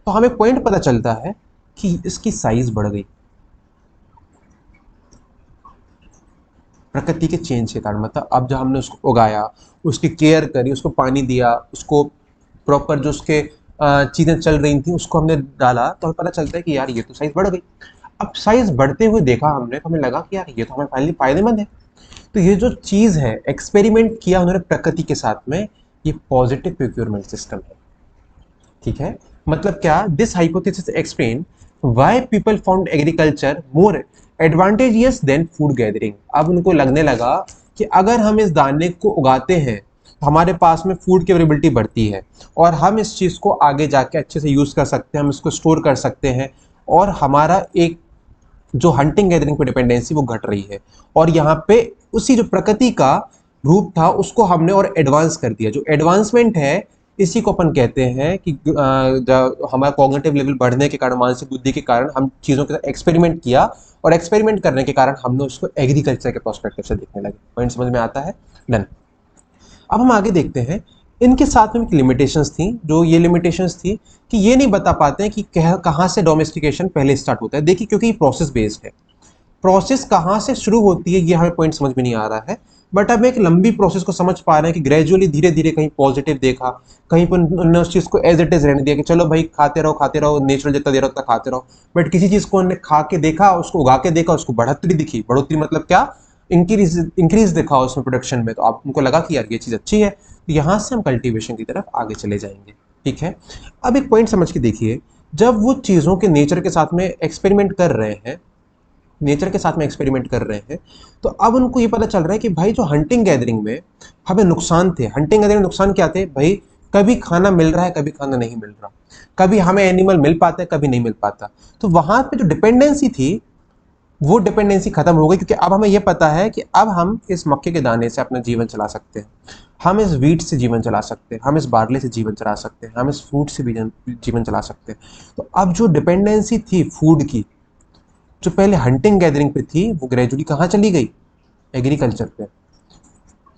तो हमें पॉइंट पता चलता है कि इसकी साइज बढ़ गई। प्रकृति के चेंज के कारण। मतलब अब जब हमने उसको उगाया, उसकी केयर करी, उसको पानी दिया, उसको प्रॉपर जो उसके चीज़ें चल रही थी उसको हमने डाला, तो हमें पता चलता है कि यार ये तो साइज़ बढ़ गई। अब साइज़ बढ़ते हुए देखा हमने तो हमें लगा कि यार ये तो हमें फाइनली फायदेमंद है। तो ये जो चीज़ है, एक्सपेरिमेंट किया उन्होंने प्रकृति के साथ में, ये पॉजिटिव प्रोक्योरमेंट सिस्टम है। ठीक है, मतलब क्या, this hypothesis explain why people found agriculture more advantageous than food gathering. अब उनको लगने लगा कि अगर हम इस दाने को उगाते हैं तो हमारे पास में फूड की अवेलेबिलिटी बढ़ती है और हम इस चीज़ को आगे जाके अच्छे से यूज़ कर सकते हैं, हम इसको स्टोर कर सकते हैं और हमारा एक जो हंटिंग गैदरिंग पे डिपेंडेंसी वो घट रही है। और यहाँ पे उसी जो प्रकृति का रूप था उसको हमने और एडवांस कर दिया। जो एडवांसमेंट है इसी को अपन कहते हैं कि जब हमारा कॉग्निटिव लेवल बढ़ने के कारण, मानसिक बुद्धि के कारण हम चीज़ों के साथ एक्सपेरिमेंट किया और एक्सपेरिमेंट करने के कारण हमने उसको एग्रीकल्चर के पर्सपेक्टिव से देखने लगे। पॉइंट समझ में आता है? डन। अब हम आगे देखते हैं। इनके साथ में लिमिटेशंस थी, जो ये लिमिटेशंस थी कि ये नहीं बता पाते हैं कि कहाँ से डोमेस्टिकेशन पहले स्टार्ट होता है। देखिए, क्योंकि ये प्रोसेस बेस्ड है, प्रोसेस कहाँ से शुरू होती है ये हमें पॉइंट समझ में नहीं आ रहा है। बट अब एक लंबी प्रोसेस को समझ पा रहे हैं कि ग्रेजुअली धीरे धीरे कहीं पॉजिटिव देखा, कहीं पर उन्होंने उस चीज़ को एज इट इज रहने दिया कि चलो भाई खाते रहो, नेचुरल जितना दे रहा उतना खाते रहो। बट किसी चीज़ को उन्होंने खा के देखा, उसको उगा के देखा, उसको बढ़ोतरी दिखी। बढ़ोतरी मतलब क्या? इंक्रीज दिखा उसमें प्रोडक्शन में, तो आप उनको लगा कि यार ये चीज़ अच्छी है, तो यहाँ से हम कल्टीवेशन की तरफ आगे चले जाएंगे। ठीक है, अब एक पॉइंट समझ के देखिए, जब वो चीज़ों के नेचर के साथ में एक्सपेरिमेंट कर रहे हैं, तो अब उनको ये पता चल रहा है कि भाई जो हंटिंग गैदरिंग में हमें नुकसान थे, हंटिंग गैदरिंग में नुकसान क्या थे भाई? कभी खाना मिल रहा है, कभी खाना नहीं मिल रहा, कभी हमें एनिमल मिल पाता है, कभी नहीं मिल पाता। तो वहां पे जो डिपेंडेंसी थी वो डिपेंडेंसी खत्म हो गई, क्योंकि अब हमें यह पता है कि अब हम इस मक्के के दाने से अपना जीवन चला सकते हैं, हम इस वीट से जीवन चला सकते हैं, हम इस बार्ले से जीवन चला सकते हैं, हम इस फ्रूट से भी जीवन चला सकते हैं। तो अब जो डिपेंडेंसी थी फूड की, जो पहले हंटिंग गैदरिंग पे थी, वो ग्रेजुअली कहाँ चली गई? एग्रीकल्चर पे।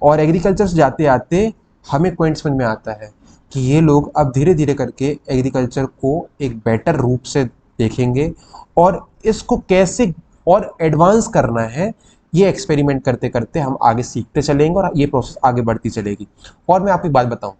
और एग्रीकल्चर से जाते आते हमें पॉइंट समझ में आता है कि ये लोग अब धीरे धीरे करके एग्रीकल्चर को एक बेटर रूप से देखेंगे और इसको कैसे और एडवांस करना है, ये एक्सपेरिमेंट करते करते हम आगे सीखते चलेंगे और ये प्रोसेस आगे बढ़ती चलेगी। और मैं आपको एक बात बताऊं,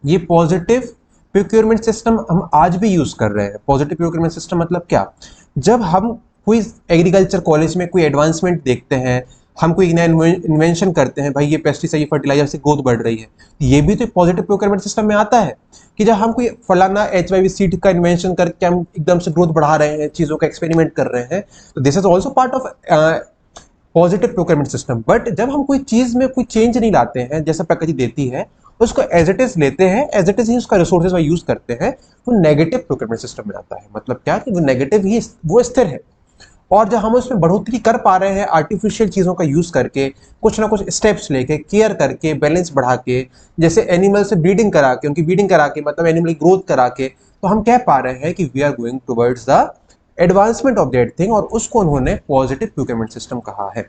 ये पॉजिटिव प्रोक्योरमेंट सिस्टम हम आज भी यूज कर रहे हैं। पॉजिटिव प्रोक्योरमेंट सिस्टम मतलब क्या? जब हम कोई एग्रीकल्चर कॉलेज में कोई एडवांसमेंट देखते हैं, हम कोई नया इन्वेंशन करते हैं, भाई ये पेस्टिसाइड फर्टिलाइजर से ग्रोथ बढ़ रही है, ये भी तो पॉजिटिव प्रोक्योरमेंट सिस्टम में आता है कि जब हम कोई फलाना HYV सीड का इन्वेंशन करके हम एकदम से ग्रोथ बढ़ा रहे हैं, चीज़ों का एक्सपेरिमेंट कर रहे हैं, तो this is also part of positive procurement system. But जब हम कोई चीज़ में कोई चेंज नहीं लाते हैं, जैसा प्रकृति देती है उसको एज इट इज लेते हैं, एज इट इज ही उसका रिसोर्सेज यूज करते हैं, वो नेगेटिव प्रोक्योरमेंट सिस्टम में आता है। मतलब क्या कि वो नेगेटिव ही वो स्थिर है। और जब हम उसमें बढ़ोतरी कर पा रहे हैं आर्टिफिशियल चीज़ों का यूज़ करके, कुछ ना कुछ स्टेप्स लेके, केयर करके, बैलेंस बढ़ा के, जैसे एनिमल से ब्रीडिंग करा के, उनकी ब्रीडिंग करा के, मतलब एनिमल की ग्रोथ करा के, तो हम कह पा रहे हैं कि we are going towards the advancement of that thing, और उसको उन्होंने पॉजिटिव प्रोक्योरमेंट सिस्टम कहा है।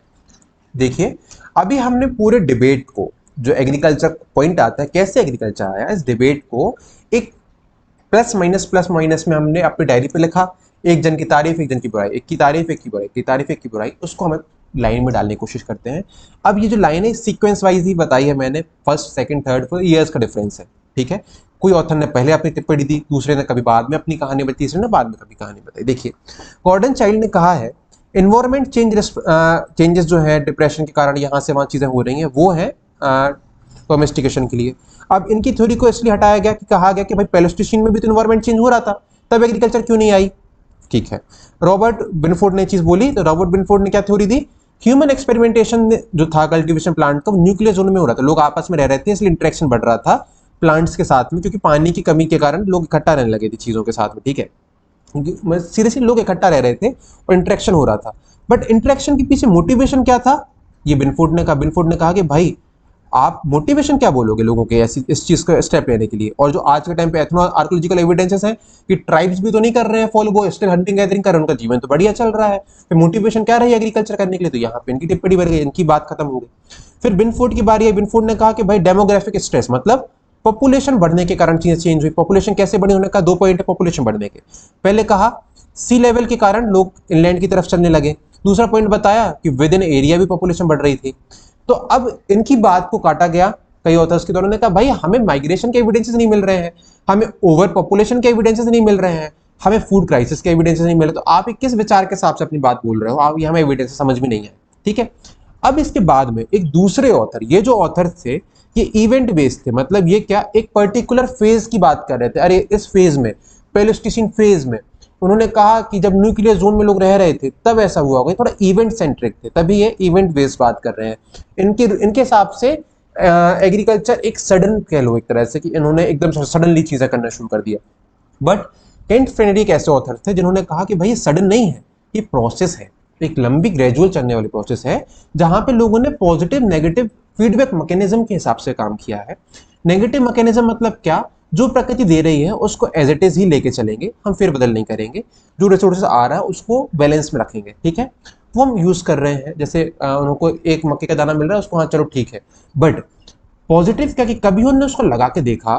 देखिए, अभी हमने पूरे डिबेट को, जो एग्रीकल्चर पॉइंट आता है कैसे एग्रीकल्चर आया, इस डिबेट को एक प्लस माइनस में हमने अपनी डायरी पे लिखा। एक जन की तारीफ, एक जन की बुराई, एक की तारीफ, एक की बुराई, की तारीफ, एक की बुराई, उसको हमें लाइन में डालने की कोशिश करते हैं। अब ये जो लाइन है सीक्वेंस वाइज ही बताई है मैंने, first second third fourth years का डिफरेंस है। ठीक है, कोई ऑथर ने पहले अपनी टिप्पणी दी, दूसरे ने कभी बाद में अपनी कहानी बताई, तीसरे ने बाद में कभी कहानी बताई। देखिए, गॉर्डन चाइल्ड ने कहा है इन्वायरमेंट चेंजेस जो है डिप्रेशन के कारण यहाँ से वहाँ चीज़ें हो रही हैं, वो है डोमेस्टिकेशन के लिए। अब इनकी थ्योरी को इसलिए हटाया गया कि कहा गया कि भाई पैलेस्टीन में भी तो इन्वायरमेंट चेंज हो रहा था, तब एग्रीकल्चर क्यों नहीं आई? ठीक है, रॉबर्ट बिनफोर्ड ने चीज बोली, तो रॉबर्ट बिनफोर्ड ने क्या थ्योरी दी? ह्यूमन एक्सपेरिमेंटेशन जो था कल्टीवेशन प्लांट का, न्यूक्लियर जोन में हो रहा था, लोग आपस में रह रहे थे, इसलिए इंटरेक्शन बढ़ रहा था प्लांट्स के साथ में, क्योंकि पानी की कमी के कारण लोग इकट्ठा रहने लगे थे चीजों के साथ में। ठीक है, सीरियसली लोग इकट्ठा रह रहे थे और इंटरेक्शन हो रहा था। बट इंटरेक्शन के पीछे मोटिवेशन क्या था? ये बिनफोर्ड ने कहा कि भाई आप मोटिवेशन क्या बोलोगे लोगों के ऐसी इस चीज का स्टेप लेने के लिए? और जो आज के टाइम पे एथनो आर्कोलॉजिकल एविडेंसेस हैं कि ट्राइब्स भी तो नहीं कर रहे हैं फॉलो, वो स्टिल हंटिंग गैदरिंग कर रहे हैं, उनका जीवन तो बढ़िया चल रहा है, फिर मोटिवेशन क्या रही एग्रीकल्चर करने के लिए? तो यहाँ पे इनकी टिप्पणी बढ़ गई, इनकी बात खत्म हो गई। फिर बिनफोर्ड की बारी है, बिनफोर्ड ने कहा कि भाई डेमोग्राफिक स्ट्रेस, मतलब पॉपुलेशन बढ़ने के कारण चीजें चेंज हुई। पॉपुलेशन कैसे बढ़ी? उन्होंने कहा 2 पॉइंट है पॉपुलेशन बढ़ने के। पहले कहा सी लेवल के कारण लोग इनलैंड की तरफ चलने लगे, दूसरा पॉइंट बताया कि विद इन एरिया भी पॉपुलेशन बढ़ रही थी। तो अब इनकी बात को काटा गया कई ऑथर्स के, तो उन्होंने कहा भाई हमें माइग्रेशन के एविडेंसेस नहीं मिल रहे हैं, हमें ओवर पॉपुलेशन के एविडेंसेस नहीं मिल रहे हैं, हमें फूड क्राइसिस के एविडेंसेस नहीं मिल रहे, तो आप किस विचार के हिसाब से अपनी बात बोल रहे हो, आप ये हमें एविडेंस समझ में नहीं है। ठीक है, अब इसके बाद में एक दूसरे ऑथर, ये जो ऑथर थे ये इवेंट बेस्ड थे, मतलब ये क्या एक पर्टिकुलर फेज की बात कर रहे थे। अरे इस फेज में, पैलेस्टीन फेज में, उन्होंने कहा कि जब न्यूक्लियर जोन में लोग रह रहे थे तब ऐसा हुआ होगा, थोड़ा इवेंट सेंट्रिक थे, तभी ये इवेंट बेस्ड बात कर रहे हैं। इनके हिसाब से एग्रीकल्चर एक सडन कह लो एक तरह से, कि इन्होंने एकदम सडनली चीजें करना शुरू कर दिया। बट केंट फ्रेनेरी एक ऐसे ऑथर थे जिन्होंने कहा कि भाई ये सडन नहीं है, ये प्रोसेस है, एक लंबी ग्रेजुअल चलने वाली प्रोसेस है, जहां पे लोगों ने पॉजिटिव नेगेटिव फीडबैक मैकेनिज्म के हिसाब से काम किया है। नेगेटिव मैकेनिज्म मतलब क्या, जो प्रकृति दे रही है उसको एज इट इज ही लेके चलेंगे, हम फिर बदल नहीं करेंगे, जो रिसोर्सेज आ रहा है उसको बैलेंस में रखेंगे। ठीक है, वो हम यूज कर रहे हैं, जैसे उनको एक मक्के का दाना मिल रहा है उसको, हाँ चलो ठीक है। बट पॉजिटिव क्या कि कभी उन्होंने उसको लगा के देखा,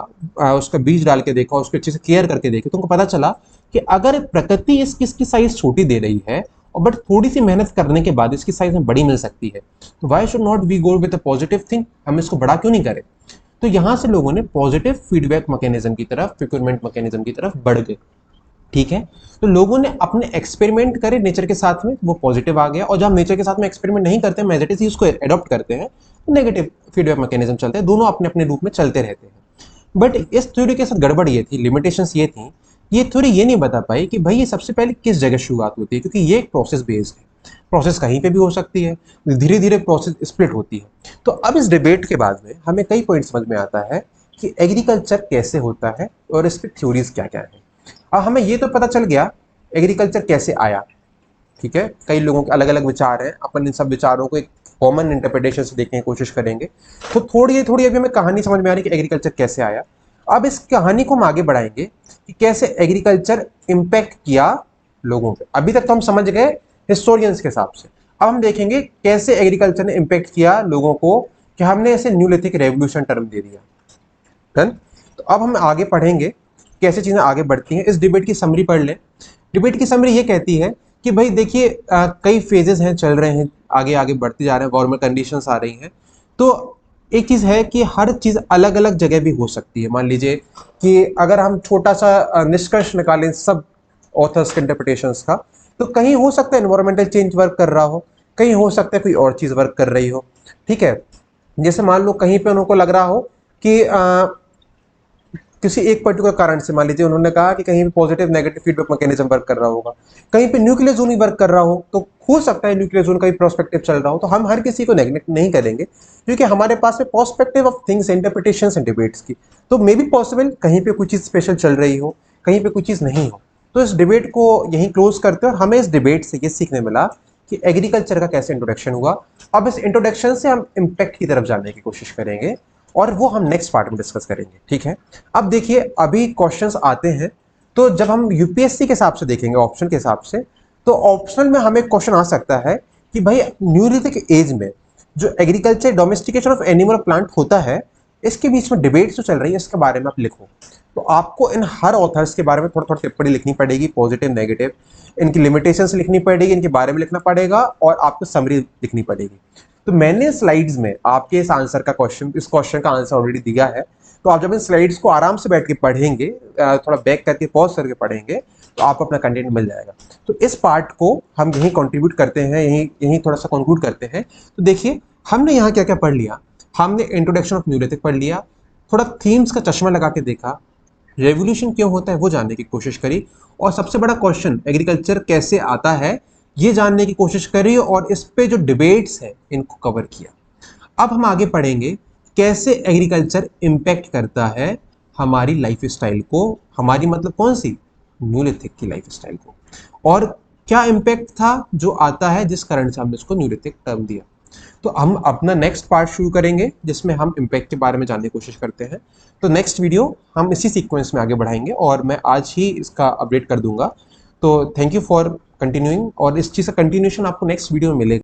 उसका बीज डाल के देखा, उसको अच्छे से केयर करके देखे, तो उनको पता चला कि अगर प्रकृति इसकी साइज छोटी दे रही है और बट थोड़ी सी मेहनत करने के बाद इसकी साइज में बड़ी मिल सकती है, तो why should not we go with a positive thing, हम इसको बड़ा क्यों नहीं करें। तो यहां से लोगों ने पॉजिटिव फीडबैक मैकेनिज्म की तरफ, प्रिक्योरमेंट मैकेनिज्म की तरफ बढ़ गए। ठीक है, तो लोगों ने अपने एक्सपेरिमेंट करे नेचर के साथ में, वो पॉजिटिव आ गया, और जब नेचर के साथ में एक्सपेरिमेंट नहीं करते हैं, मैजिटिस उसको एडॉप्ट करते हैं, तो नेगेटिव फीडबैक मैकेनिज्म चलते हैं, दोनों अपने अपने रूप में चलते रहते हैं। बट इस थ्योरी के साथ गड़बड़ ये थी, लिमिटेशंस ये थी, ये थ्योरी ये नहीं बता पाई कि भाई ये सबसे पहले किस जगह शुरुआत होती है, क्योंकि ये एक प्रोसेस बेस्ड है, प्रोसेस कहीं पे भी हो सकती है, धीरे धीरे प्रोसेस स्प्लिट होती है। तो अब इस डिबेट के बाद में हमें कई पॉइंट समझ में आता है कि एग्रीकल्चर कैसे होता है और इस पर थ्योरीज क्या क्या है। अब हमें ये तो पता चल गया एग्रीकल्चर कैसे आया। ठीक है, कई लोगों के अलग अलग विचार हैं, अपन इन सब विचारों को एक कॉमन इंटरप्रिटेशन से देखने की कोशिश करेंगे। तो थोड़ी थोड़ी अभी हमें कहानी समझ में आ रही है कि एग्रीकल्चर कैसे आया। अब इस कहानी को हम आगे बढ़ाएंगे कि कैसे एग्रीकल्चर इम्पैक्ट किया लोगों पे। अभी तक तो हम समझ गए हिस्टोरियंस के हिसाब से, अब हम देखेंगे कैसे एग्रीकल्चर ने इम्पैक्ट किया लोगों को, कि हमने इसे न्यूलिथिक रेवोल्यूशन टर्म दे दिया। डन। तो अब हम आगे पढ़ेंगे कैसे चीजें आगे बढ़ती हैं। इस डिबेट की समरी पढ़ लें। डिबेट की समरी ये कहती है कि भाई देखिए कई फेजेस हैं, चल रहे हैं, आगे आगे बढ़ते जा रहे हैं, गवर्नमेंट कंडीशंस आ रही हैं। तो एक चीज है कि हर चीज अलग अलग जगह भी हो सकती है। मान लीजिए कि अगर हम छोटा सा निष्कर्ष निकालें सब ऑथर्स के इंटरप्रिटेशंस का, तो कहीं हो सकता है एनवायरमेंटल चेंज वर्क कर रहा हो, कहीं हो सकता है कोई और चीज वर्क कर रही हो। ठीक है, जैसे मान लो कहीं पे उनको लग रहा हो कि किसी एक पर्टिकुलर कारण से, मान लीजिए उन्होंने कहा कि कहीं पे positive negative feedback mechanism work कर रहा होगा, कहीं पे न्यूक्लियर जोन ही वर्क कर रहा हो, तो हो सकता है न्यूक्लियर जोन का भी प्रोस्पेक्टिव चल रहा हो। तो हम हर किसी को नेग्लेक्ट नहीं करेंगे, क्योंकि हमारे पास में prospective of things, interpretations and debates की, तो मे बी पॉसिबल कहीं पे कुछ चीज स्पेशल चल रही हो, कहीं पे कुछ चीज नहीं हो। तो इस डिबेट को यहीं क्लोज करते हैं, और हमें इस डिबेट से ये सीखने मिला कि एग्रीकल्चर का कैसे इंट्रोडक्शन हुआ। अब इस इंट्रोडक्शन से हम इम्पैक्ट की तरफ जाने की कोशिश करेंगे, और वो हम नेक्स्ट पार्ट में डिस्कस करेंगे। ठीक है, अब देखिए अभी क्वेश्चंस आते हैं, तो जब हम यूपीएससी के हिसाब से देखेंगे, ऑप्शन के हिसाब से, तो ऑप्शनल में हमें क्वेश्चन आ सकता है कि भाई न्यूलिथिक एज में जो एग्रीकल्चर, डोमेस्टिकेशन ऑफ एनिमल और प्लांट होता है, इसके बीच में डिबेट्स जो चल रही है, इसके बारे में आप लिखो। तो आपको इन हर ऑथर्स के बारे में थोड़ा थोड़ा टिप्पणी लिखनी पड़ेगी, पॉजिटिव नेगेटिव, इनकी लिमिटेशंस लिखनी पड़ेगी, इनके बारे में लिखना पड़ेगा, और आपको समरी लिखनी पड़ेगी। तो मैंने स्लाइड्स में आपके इस आंसर का इस क्वेश्चन का आंसर ऑलरेडी दिया है। तो आप जब इन स्लाइड्स को आराम से बैठ के पढ़ेंगे, थोड़ा बैक करके पॉज करके पढ़ेंगे, तो आपको अपना कंटेंट मिल जाएगा। तो इस पार्ट को हम यहीं कंट्रीब्यूट करते हैं, यहीं थोड़ा सा कंक्लूड करते हैं। तो देखिए हमने यहाँ क्या क्या पढ़ लिया। हमने इंट्रोडक्शन ऑफ न्यूलिथिक पढ़ लिया, थोड़ा थीम्स का चश्मा लगा के देखा, रेवोल्यूशन क्यों होता है वो जानने की कोशिश करी, और सबसे बड़ा क्वेश्चन एग्रीकल्चर कैसे आता है ये जानने की कोशिश करी, और इस पे जो डिबेट्स हैं इनको कवर किया। अब हम आगे पढ़ेंगे कैसे एग्रीकल्चर इम्पैक्ट करता है हमारी लाइफ स्टाइल को, हमारी मतलब कौन सी, न्यूलिथिक की लाइफ स्टाइल को, और क्या इम्पैक्ट था जो आता है जिस कारण से हमने इसको न्यूलिथिक टर्म दिया। तो हम अपना नेक्स्ट पार्ट शुरू करेंगे जिसमें हम इम्पैक्ट के बारे में जानने की कोशिश करते हैं। तो नेक्स्ट वीडियो हम इसी सीक्वेंस में आगे बढ़ाएंगे, और मैं आज ही इसका अपडेट कर दूंगा। तो थैंक यू फॉर कंटिन्यूइंग, और इस चीज़ का कंटिन्यूशन आपको नेक्स्ट वीडियो में मिलेगा।